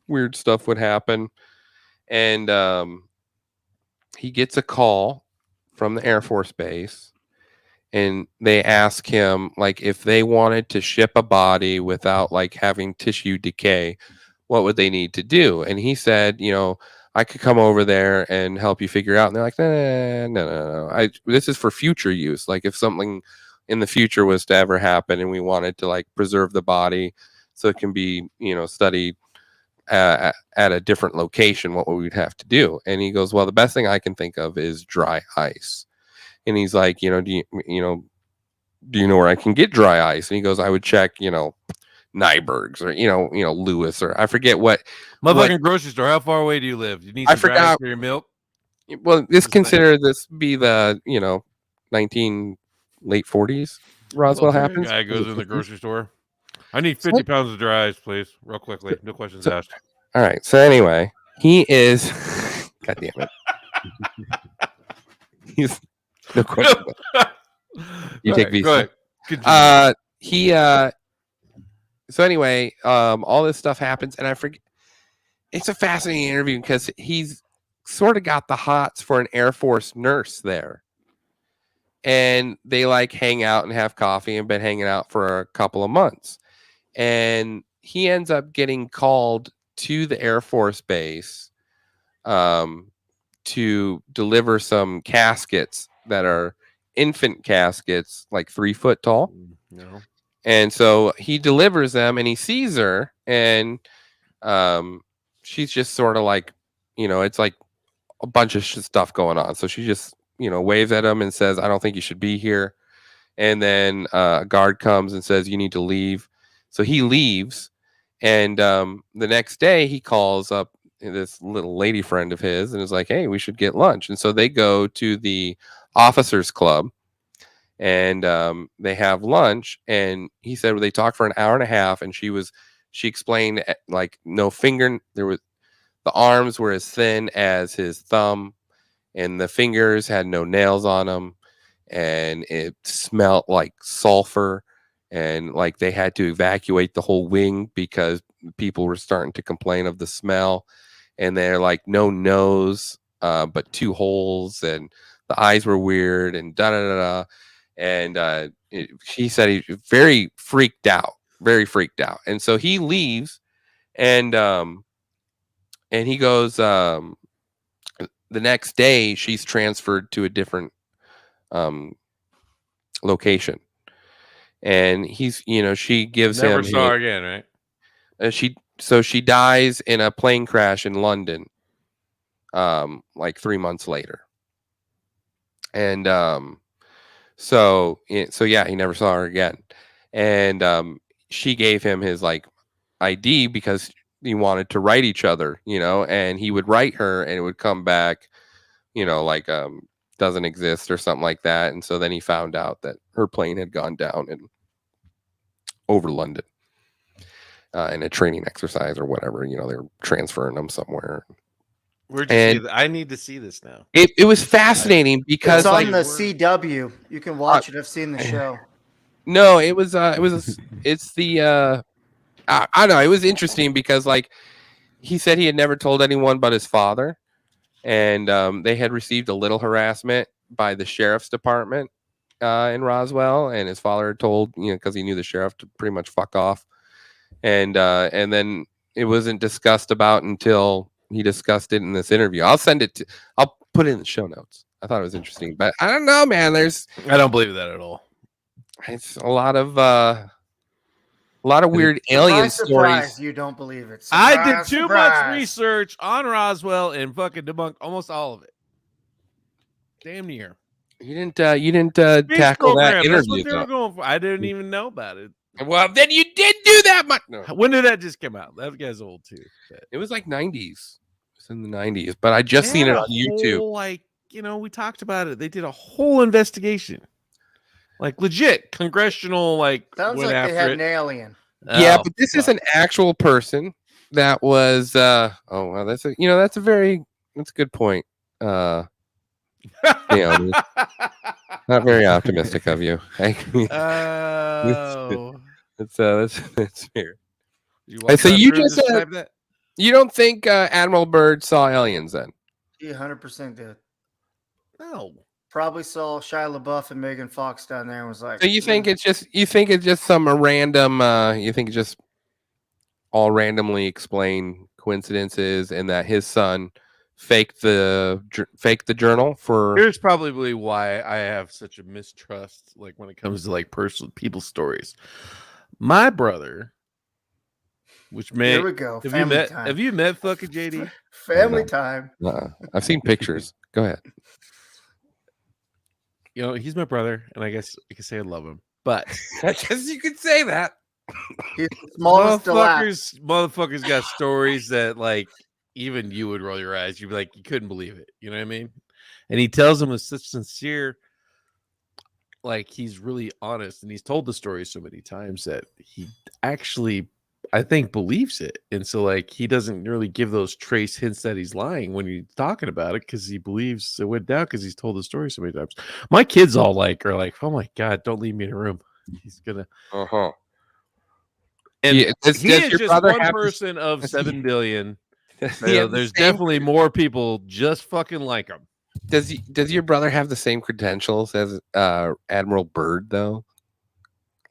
Speaker 3: weird stuff would happen, and he gets a call from the Air Force Base, and they ask him like if they wanted to ship a body without like having tissue decay, what would they need to do? And he said, I could come over there and help you figure out. And they're like, no. This is for future use. Like if something in the future was to ever happen and we wanted to like preserve the body so it can be, studied at a different location, what we'd have to do. And he goes, well, the best thing I can think of is dry ice. And he's like, do you know where I can get dry ice? And he goes, I would check, Nyberg's or, Lewis, or I forget what.
Speaker 4: Motherfucking grocery store. How far away do you live? You need some dry ice for your milk?
Speaker 3: Well, this be the, late 40s. Roswell happens.
Speaker 4: Guy goes in the grocery store. I need 50 pounds of dry ice, please. Real quickly. No questions asked.
Speaker 3: All right. So anyway, he is, God damn it. He's no question. You take these.
Speaker 4: Go ahead. Continue.
Speaker 3: So anyway, all this stuff happens, and I forget. It's a fascinating interview because he's sort of got the hots for an Air Force nurse there, and they like hang out and have coffee and been hanging out for a couple of months, and he ends up getting called to the Air Force base to deliver some caskets that are infant caskets, like 3 foot tall.
Speaker 4: No.
Speaker 3: And so he delivers them, and he sees her, and she's just sort of like, it's like a bunch of stuff going on. So she just, waves at him and says, "I don't think you should be here." And then a guard comes and says, "You need to leave." So he leaves, and the next day he calls up this little lady friend of his and is like, "Hey, we should get lunch." And so they go to the officers club, and they have lunch. And he said, well, they talked for an hour and a half, and she explained like no finger. The arms were as thin as his thumb, and the fingers had no nails on them, and it smelled like sulfur, and like they had to evacuate the whole wing because people were starting to complain of the smell. And they're like no nose, but 2 holes, and the eyes were weird, and da da da da. And he said he was very freaked out. And so he leaves, and he goes, the next day she's transferred to a different location, and she gives
Speaker 4: Never
Speaker 3: him
Speaker 4: saw her again, right?
Speaker 3: she dies in a plane crash in London, like 3 months later. And so yeah, he never saw her again. And she gave him his like ID because he wanted to write each other, and he would write her and it would come back, like doesn't exist or something like that. And so then he found out that her plane had gone down over London in a training exercise or whatever. They were transferring them somewhere.
Speaker 4: Where'd you see that? I need to see this now.
Speaker 3: It was fascinating because
Speaker 5: it's on the CW. You can watch it. I've seen the show.
Speaker 3: No, it's the I don't know. It was interesting because like he said he had never told anyone but his father, and they had received a little harassment by the sheriff's department in Roswell, and his father had told, because he knew the sheriff, to pretty much fuck off. And then it wasn't discussed about until he discussed it in this interview. I'll put it in the show notes. I thought it was interesting, but I don't know, man.
Speaker 4: I don't believe that at all.
Speaker 3: It's a lot of weird alien stories.
Speaker 5: You don't believe it.
Speaker 4: I did too much research on Roswell and fucking debunked almost all of it. Damn near.
Speaker 3: You didn't tackle that interview.
Speaker 4: That's what they were going for. I didn't even know about it.
Speaker 3: Well, then you did do that much. No.
Speaker 4: When did that just come out? That guy's old too.
Speaker 3: It was like 90s. It's in the 90s, but I just seen it on YouTube.
Speaker 4: We talked about it. They did a whole investigation. Like legit congressional,
Speaker 5: sounds like they had an alien.
Speaker 3: Yeah, but this is an actual person that was that's a good point. Not very optimistic of you. That's fair. So you just said you don't think Admiral Byrd saw aliens then?
Speaker 5: He 100% did.
Speaker 4: No.
Speaker 5: Probably saw Shia LaBeouf and Megan Fox down there and was like.
Speaker 3: So you think it's just some random? You think it's just all randomly explained coincidences, and that his son faked the journal for?
Speaker 4: Here's probably why I have such a mistrust, like when it comes to like personal people's stories. My brother, which man,
Speaker 5: here we go.
Speaker 4: Have you met fucking JD?
Speaker 5: Family time.
Speaker 3: I've seen pictures. Go ahead.
Speaker 4: He's my brother, and I guess I can say I love him. But
Speaker 3: I guess you could say that.
Speaker 5: He's the smallest
Speaker 4: motherfuckers got stories that like even you would roll your eyes. You'd be like, you couldn't believe it. You know what I mean? And he tells them with such sincere, like he's really honest, and he's told the story so many times that he actually I think believes it, and so like he doesn't really give those trace hints that he's lying when he's talking about it because he believes it went down because he's told the story so many times. My kids all are like, oh my god, don't leave me in a room. He's gonna.
Speaker 3: Uh-huh.
Speaker 4: And
Speaker 3: Does
Speaker 4: he is
Speaker 3: your
Speaker 4: just
Speaker 3: brother
Speaker 4: one
Speaker 3: have
Speaker 4: person of 7 billion.
Speaker 3: Does he have the
Speaker 4: There's
Speaker 3: same-
Speaker 4: definitely more people just fucking like him.
Speaker 3: Does your brother have the same credentials as Admiral Byrd though?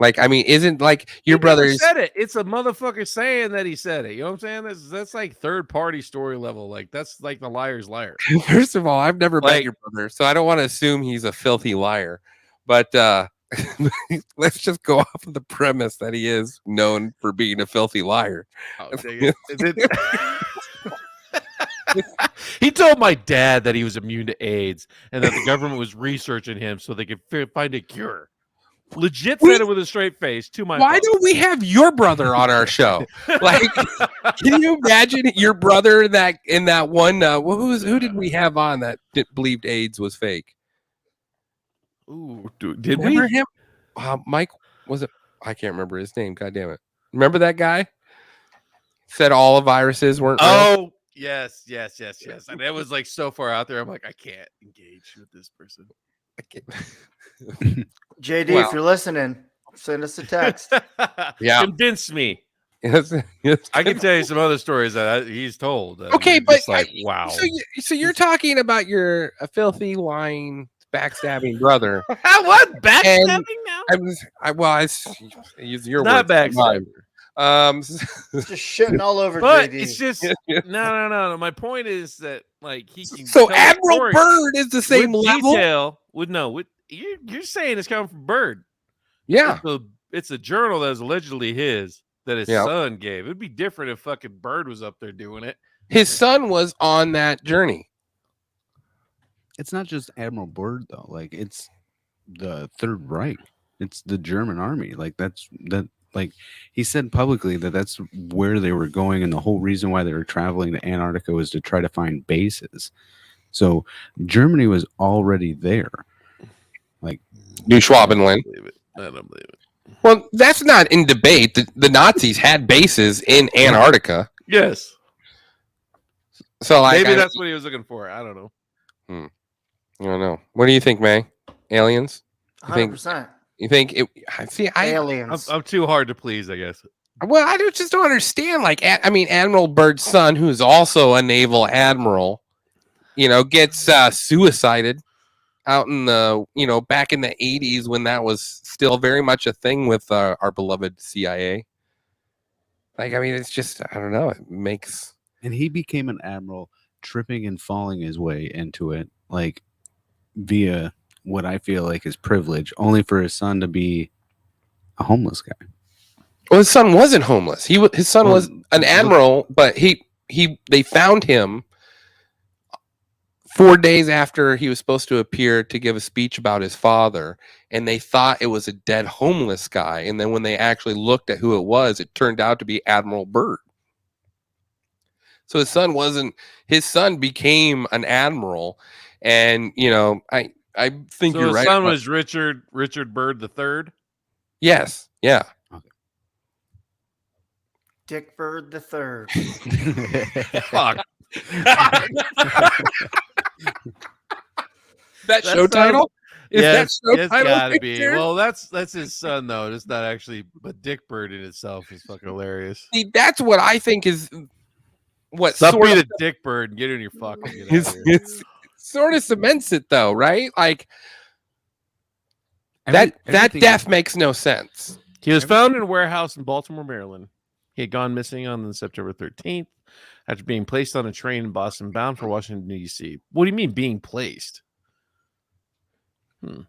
Speaker 3: Like, I mean, isn't like your
Speaker 4: He never
Speaker 3: brother's
Speaker 4: said it. It's a motherfucker saying that he said it. You know what I'm saying? That's like third party story level. Like that's like the liar's liar.
Speaker 3: First of all, I've never met
Speaker 4: Like-
Speaker 3: your brother, so I don't want to assume he's a filthy liar. But let's just go off of the premise that he is known for being a filthy liar.
Speaker 4: Oh, dang it. He told my dad that he was immune to AIDS and that the government was researching him so they could find a cure. Legit said it with a straight face to my
Speaker 3: Why
Speaker 4: phone.
Speaker 3: don't we have your brother on our show? Like, can you imagine your brother that in that one? Who did we have on that believed AIDS was fake?
Speaker 4: Ooh, did
Speaker 3: Remember
Speaker 4: we?
Speaker 3: him? Mike, was it? I can't remember his name. God damn it! Remember that guy? Said all the viruses weren't real.
Speaker 4: Oh, yes. And it was like so far out there. I'm like, I can't engage with this person.
Speaker 3: I can't.
Speaker 5: JD,
Speaker 3: Well-
Speaker 5: if you're listening, send us a text.
Speaker 3: Yeah.
Speaker 4: Convince me.
Speaker 3: Yes,
Speaker 4: I can tell you some other stories that he's told. that
Speaker 3: Okay,
Speaker 4: you're
Speaker 3: but
Speaker 4: just like, wow.
Speaker 3: So you're talking about your filthy, lying, backstabbing brother.
Speaker 4: What backstabbing
Speaker 3: And-
Speaker 4: now?
Speaker 3: It's use your
Speaker 4: Not
Speaker 3: words, not
Speaker 4: backstabbing.
Speaker 3: mine.
Speaker 5: Just shitting all over
Speaker 4: But
Speaker 5: JD.
Speaker 4: it's just no. My point is that like he can.
Speaker 3: So
Speaker 4: tell a
Speaker 3: Admiral
Speaker 4: story
Speaker 3: Byrd is the same
Speaker 4: with
Speaker 3: level.
Speaker 4: detail. You're saying it's coming from Byrd.
Speaker 3: Yeah,
Speaker 4: It's a journal that is allegedly his that his
Speaker 3: Yeah.
Speaker 4: son gave. It'd be different if fucking Byrd was up there doing it.
Speaker 3: his son was on that journey.
Speaker 6: It's not just Admiral Byrd though. Like it's the Third Reich. It's the German army. Like like he said publicly that's where they were going, and the whole reason why they were traveling to Antarctica was to try to find bases. So Germany was already there. Like
Speaker 3: New Schwabenland.
Speaker 4: I don't believe it.
Speaker 3: Well, that's not in debate. The Nazis had bases in Antarctica.
Speaker 4: Yes.
Speaker 3: So like,
Speaker 4: Maybe that's what he was looking for. I don't know.
Speaker 3: I don't know. What do you think, May? Aliens? You think-
Speaker 5: 100%.
Speaker 3: You think it? See,
Speaker 5: Aliens.
Speaker 4: I'm too hard to please, I guess.
Speaker 3: Well, I just don't understand. Like, Admiral Byrd's son, who's also a naval admiral, gets suicided out in the, back in the 80s when that was still very much a thing with our beloved CIA. Like, it's just, I don't know. It makes.
Speaker 6: and he became an admiral, tripping and falling his way into it, like via what I feel like is privilege, only for his son to be a homeless guy.
Speaker 3: Well, his son wasn't homeless. His son was an admiral, but they found him 4 days after he was supposed to appear to give a speech about his father, and they thought it was a dead homeless guy. And then when they actually looked at who it was, it turned out to be Admiral Byrd. So his son became an admiral, and I think
Speaker 4: So
Speaker 3: you're
Speaker 4: his
Speaker 3: right.
Speaker 4: son was Richard Byrd III.
Speaker 3: Yes, yeah.
Speaker 5: Dick Bird the Third.
Speaker 4: Fuck.
Speaker 3: That show
Speaker 4: sounds-
Speaker 3: title? Is that
Speaker 4: Yes,
Speaker 3: show
Speaker 4: it's
Speaker 3: title
Speaker 4: gotta
Speaker 3: right
Speaker 4: be.
Speaker 3: there?
Speaker 4: Well, that's his son though. It's not actually, but Dick Bird in itself is fucking hilarious.
Speaker 3: See, that's what I think is what
Speaker 4: Stop
Speaker 3: sort
Speaker 4: being
Speaker 3: of,
Speaker 4: a Dick Bird and get in your fucking. Get out
Speaker 3: it's,
Speaker 4: of here.
Speaker 3: it's sort of cements it though, right? Like that
Speaker 6: Everything-
Speaker 3: death makes no sense.
Speaker 4: He was found in a warehouse in Baltimore, Maryland. He had gone missing on September 13th after being placed on a train in Boston bound for Washington, D.C. What do you mean being placed?
Speaker 5: 'Cause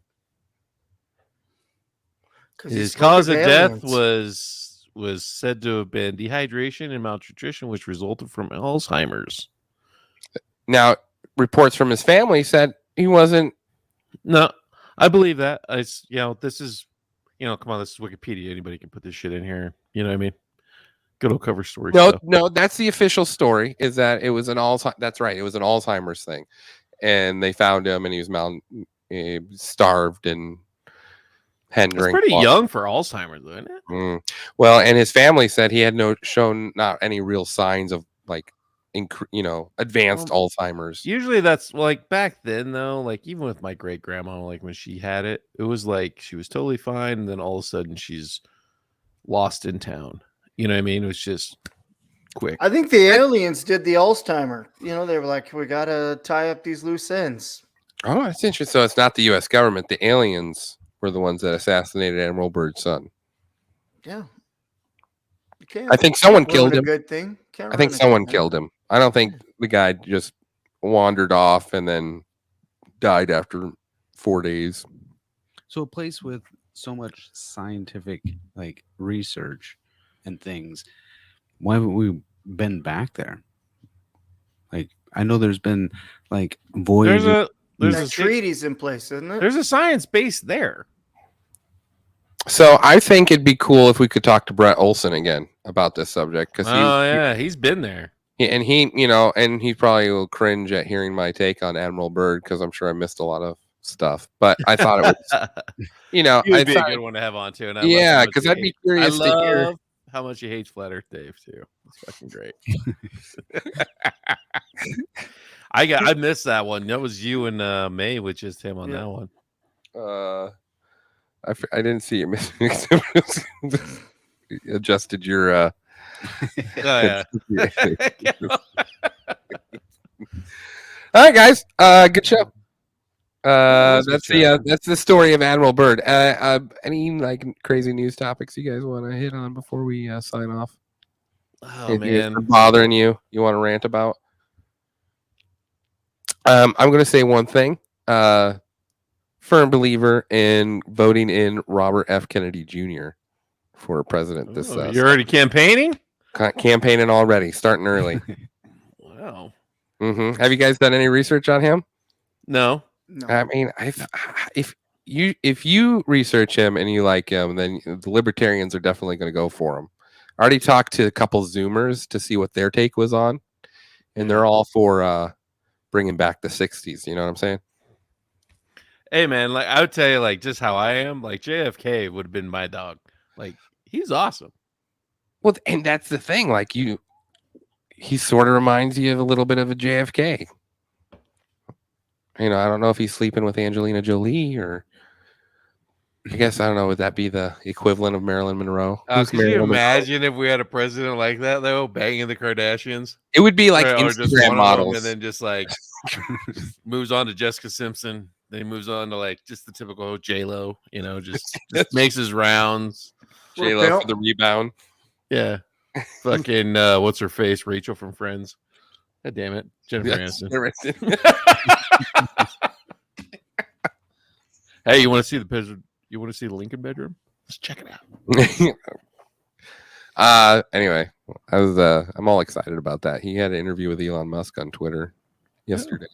Speaker 4: His
Speaker 5: he spoke
Speaker 4: cause of death
Speaker 5: aliens.
Speaker 4: was said to have been dehydration and malnutrition, which resulted from Alzheimer's.
Speaker 3: Now, reports from his family said he wasn't.
Speaker 4: No, I believe that. This is, come on, this is Wikipedia. Anybody can put this shit in here. You know what I mean? Good old cover story stuff.
Speaker 3: No, that's the official story. Is that it was an Alzheimer's? That's right. It was an Alzheimer's thing, and they found him, and he was starved, and pen
Speaker 4: That's
Speaker 3: during.
Speaker 4: pretty
Speaker 3: fall.
Speaker 4: young for Alzheimer's, isn't it?
Speaker 3: Well, and his family said he had shown not any real signs of like, advanced Alzheimer's.
Speaker 4: Usually that's like back then though, like even with my great grandma, like when she had it, it was like she was totally fine, and then all of a sudden she's lost in town. You know what I mean? It was just quick.
Speaker 5: I think the aliens did the Alzheimer. They were like, we got to tie up these loose ends.
Speaker 3: Oh, that's interesting. So it's not the U.S. government. The aliens were the ones that assassinated Admiral Byrd's son.
Speaker 5: Yeah.
Speaker 3: I think someone killed him.
Speaker 5: Good thing.
Speaker 3: I think someone killed him. I don't think the guy just wandered off and then died after 4 days.
Speaker 6: So a place with so much scientific like research and things, why haven't we been back there? Like I know there's been like voyages.
Speaker 5: There's a treaties in place, isn't it?
Speaker 4: There's a science base there.
Speaker 3: So I think it'd be cool if we could talk to Brett Olson again about this subject because
Speaker 4: he's been there.
Speaker 3: And he probably will cringe at hearing my take on Admiral Byrd because I'm sure I missed a lot of stuff. But I thought it was,
Speaker 4: It'd be a good one to have on too. And
Speaker 3: yeah, because I'd be curious to hear
Speaker 4: how much he hates Flat Earth Dave too. It's fucking great. I missed that one. That was you and May with just him on that one.
Speaker 3: I didn't see you missing. Adjusted your.
Speaker 4: Oh, yeah.
Speaker 3: All right, guys. Good show. That's the story of Admiral Byrd. Any like crazy news topics you guys want to hit on before we sign off?
Speaker 4: Oh man,
Speaker 3: bothering you? You want to rant about? I'm going to say one thing. Firm believer in voting in Robert F. Kennedy Jr. for president.
Speaker 4: You're already campaigning?
Speaker 3: Campaigning already, starting early.
Speaker 4: Wow.
Speaker 3: Have you guys done any research on him?
Speaker 4: No.
Speaker 3: I mean, if you research him and you like him, then the libertarians are definitely going to go for him. I already talked to a couple Zoomers to see what their take was on, and they're all for bringing back the 60s. You know what I'm saying?
Speaker 4: Hey man, like I would tell you, like just how I am. Like JFK would have been my dog. Like he's awesome.
Speaker 3: Well, and that's the thing. Like he sort of reminds you of a little bit of a JFK. I don't know if he's sleeping with Angelina Jolie or. I guess I don't know. Would that be the equivalent of Marilyn Monroe?
Speaker 4: Could you imagine if we had a president like that though, banging the Kardashians?
Speaker 3: It would be like
Speaker 4: or
Speaker 3: Instagram
Speaker 4: just
Speaker 3: models,
Speaker 4: and then just like moves on to Jessica Simpson. Then he moves on to like just the typical J-Lo. Just makes his rounds.
Speaker 3: J-Lo for the rebound.
Speaker 4: Yeah, fucking what's her face? Rachel from Friends. God damn it, Jennifer Aniston. Hey, you want to see the picture? You want to see the Lincoln bedroom? Let's check it
Speaker 3: out. Anyway, I'm all excited about that. He had an interview with Elon Musk on Twitter yesterday.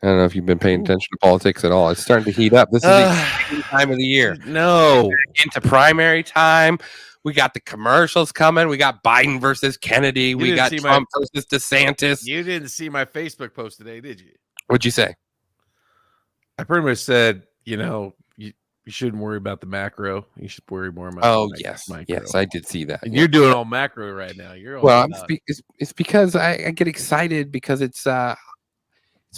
Speaker 3: I don't know if you've been paying attention to politics at all. It's starting to heat up. This is the time of the year.
Speaker 4: No,
Speaker 3: into primary time. We got the commercials coming. We got Biden versus Kennedy. We got Trump versus DeSantis.
Speaker 4: You didn't see my Facebook post today, did you?
Speaker 3: What'd you say?
Speaker 4: I pretty much said, you shouldn't worry about the macro. You should worry more about
Speaker 3: micro. Yes, I did see that.
Speaker 4: And you're doing all macro right now. You're all
Speaker 3: well. It's because I get excited because it's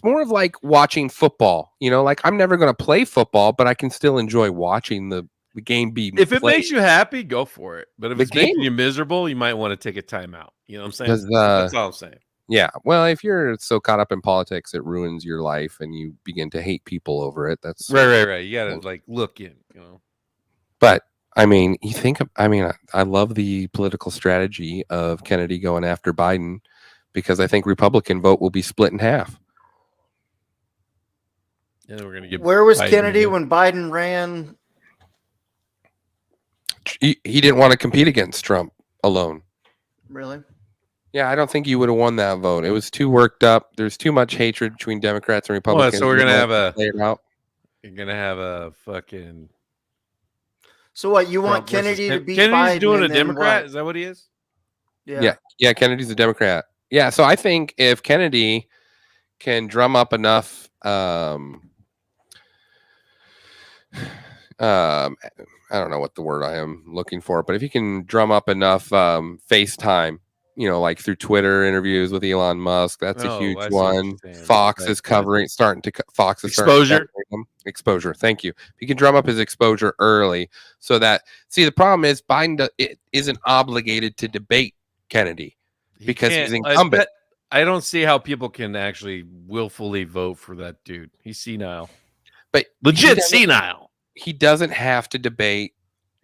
Speaker 3: more of like watching football. Like I'm never going to play football, but I can still enjoy watching the game be.
Speaker 4: If it makes you happy, go for it. But if it's making you miserable, you might want to take a timeout. You know what I'm saying? That's all I'm saying.
Speaker 3: Yeah. Well, if you're so caught up in politics, it ruins your life and you begin to hate people over it. That's
Speaker 4: right. You got to look in,
Speaker 3: But I mean, I love the political strategy of Kennedy going after Biden because I think Republican vote will be split in half.
Speaker 4: And we're going to get.
Speaker 5: Where was Biden Kennedy when Biden ran?
Speaker 3: He didn't want to compete against Trump alone.
Speaker 5: Really?
Speaker 3: Yeah, I don't think you would have won that vote. It was too worked up. There's too much hatred between Democrats and Republicans.
Speaker 4: Well, so we're gonna have You're gonna have a fucking.
Speaker 5: So what? You want Kennedy to beat
Speaker 4: Kennedy's
Speaker 5: Biden?
Speaker 4: Doing a Democrat? Is that what he is?
Speaker 5: Yeah.
Speaker 3: Kennedy's a Democrat. Yeah, so I think if Kennedy can drum up enough, I don't know what the word I am looking for, but if he can drum up enough FaceTime, like through Twitter interviews with Elon Musk, that's a huge
Speaker 4: I see what
Speaker 3: one.
Speaker 4: you're saying.
Speaker 3: Fox
Speaker 4: Right,
Speaker 3: is covering, starting to Fox is
Speaker 4: Exposure.
Speaker 3: starting to cover him. Exposure. Thank you. If he can drum up his exposure early, so that the problem is Biden isn't obligated to debate Kennedy because he's incumbent.
Speaker 4: I don't see how people can actually willfully vote for that dude. He's senile,
Speaker 3: But
Speaker 4: legit senile.
Speaker 3: He doesn't have to debate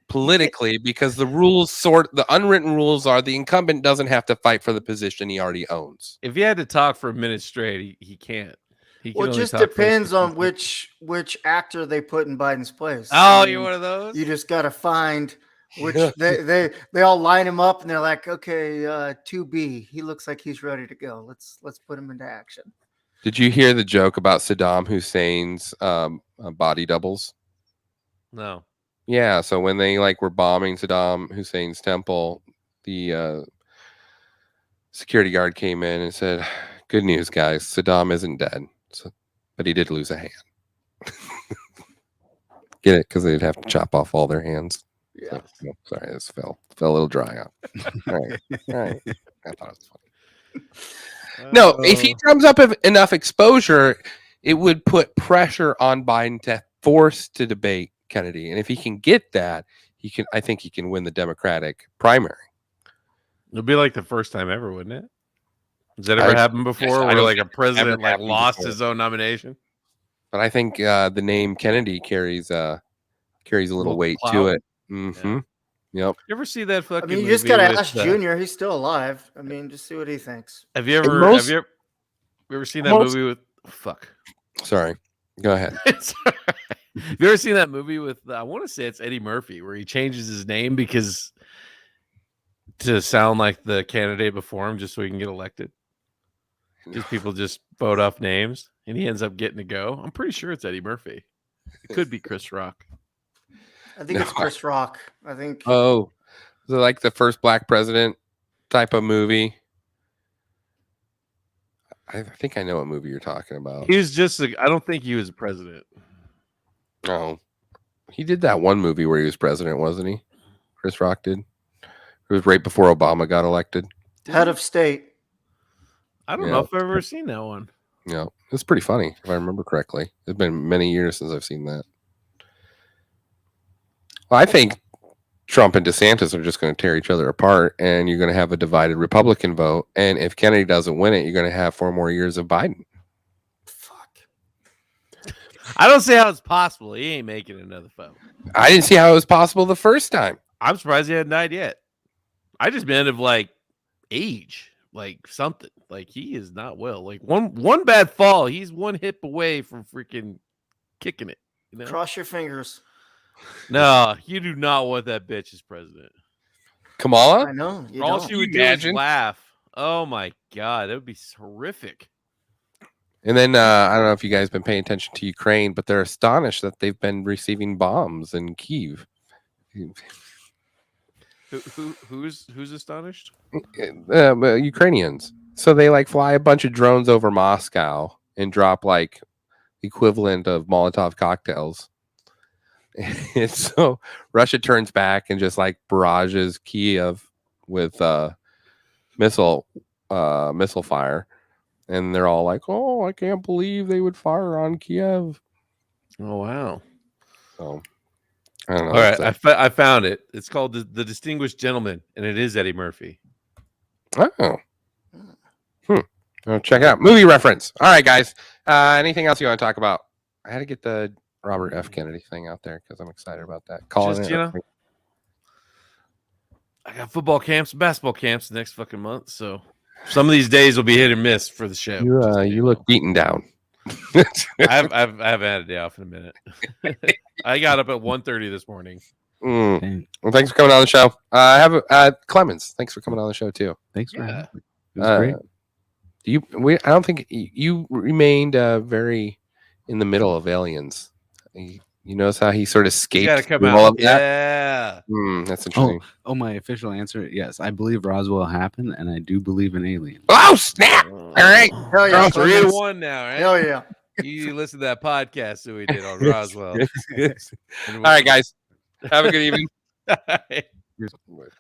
Speaker 3: politically because the unwritten rules are the incumbent doesn't have to fight for the position he already owns.
Speaker 4: If he had to talk for a minute straight, he can't.
Speaker 5: Well, it just depends on which actor they put in Biden's place.
Speaker 4: Oh, you're one of those?
Speaker 5: You just got to find which they all line him up and they're like, okay, 2B, he looks like he's ready to go. Let's put him into action.
Speaker 3: Did you hear the joke about Saddam Hussein's body doubles?
Speaker 4: No.
Speaker 3: Yeah, so when they were bombing Saddam Hussein's temple, the security guard came in and said, "Good news, guys. Saddam isn't dead, but he did lose a hand." Get it? Because they'd have to chop off all their hands.
Speaker 5: Yeah.
Speaker 3: So, sorry, this fell a little dry out. All right. I thought it was funny. No, if he drums up enough exposure, it would put pressure on Biden to force to debate Kennedy, and if he can get that, I think he can win the Democratic primary.
Speaker 4: It'll be like the first time ever, wouldn't it? Has that ever happened before? Where a president lost his own nomination?
Speaker 3: But I think the name Kennedy carries a little weight to it. Mm-hmm.
Speaker 4: Yeah. Yep. You ever see that fucking?
Speaker 5: You just gotta ask Junior. He's still alive. Just see what he thinks.
Speaker 4: Have you ever seen that movie with? Fuck.
Speaker 3: Sorry. Go ahead.
Speaker 4: Have you ever seen that movie with? I want to say it's Eddie Murphy, where he changes his name to sound like the candidate before him, just so he can get elected. Just people just vote off names, and he ends up getting to go. I'm pretty sure it's Eddie Murphy. It could be Chris Rock.
Speaker 5: I think it's Chris Rock. I think.
Speaker 3: Oh, is it like the first black president type of movie? I think I know what movie you're talking about.
Speaker 4: He was just I don't think he was a president.
Speaker 3: Oh, he did that one movie where he was president, wasn't he? Chris Rock did. It was right before Obama got elected.
Speaker 5: Head of state.
Speaker 4: I don't know if I've ever seen that one.
Speaker 3: Yeah, it's pretty funny if I remember correctly. It's been many years since I've seen that. Well, I think Trump and DeSantis are just going to tear each other apart, and you're going to have a divided Republican vote. And if Kennedy doesn't win it, you're going to have 4 more years of Biden.
Speaker 4: I don't see how it's possible. He ain't making another vote.
Speaker 3: I didn't see how it was possible the first time.
Speaker 4: I'm surprised he hadn't died yet. I just meant of age, something. He is not well. One bad fall, he's one hip away from freaking kicking it.
Speaker 5: Cross your fingers.
Speaker 4: No, you do not want that bitch as president.
Speaker 3: Kamala?
Speaker 5: I know.
Speaker 4: All she would do is laugh. Oh my god, that would be horrific.
Speaker 3: And then I don't know if you guys have been paying attention to Ukraine, but they're astonished that they've been receiving bombs in Kyiv.
Speaker 4: Who's astonished?
Speaker 3: Ukrainians. So they fly a bunch of drones over Moscow and drop equivalent of Molotov cocktails. And so Russia turns back and just barrages Kiev with missile fire. And they're all like, "Oh, I can't believe they would fire on Kiev."
Speaker 4: Oh, wow.
Speaker 3: So, I don't know.
Speaker 4: All right, I found it. It's called the Distinguished Gentleman, and it is Eddie Murphy.
Speaker 3: Oh. Check it out. Movie reference. All right, guys. Anything else you want to talk about? I had to get the Robert F. Kennedy thing out there because I'm excited about that.
Speaker 4: I got football camps, basketball camps the next fucking month, so some of these days will be hit and miss for the show.
Speaker 3: You look beaten down.
Speaker 4: I haven't had a day off in a minute. I got up at 1:30 this morning.
Speaker 3: Well, thanks for coming on the show. Clemens, thanks for coming on the show too.
Speaker 6: Thanks for having me. It was
Speaker 3: great. I don't think you remained very in the middle of aliens. You notice how he sort of escaped.
Speaker 4: You gotta come
Speaker 3: all
Speaker 4: out.
Speaker 3: of that? Yeah. That's interesting.
Speaker 6: Oh, my official answer, yes. I believe Roswell happened, and I do believe in aliens.
Speaker 3: Oh, snap! All right.
Speaker 5: Hell yeah.
Speaker 4: 3-1 now, right?
Speaker 5: Hell yeah.
Speaker 4: You listen to that podcast that we did on Roswell.
Speaker 3: All right, guys. Have a good evening.
Speaker 4: All right.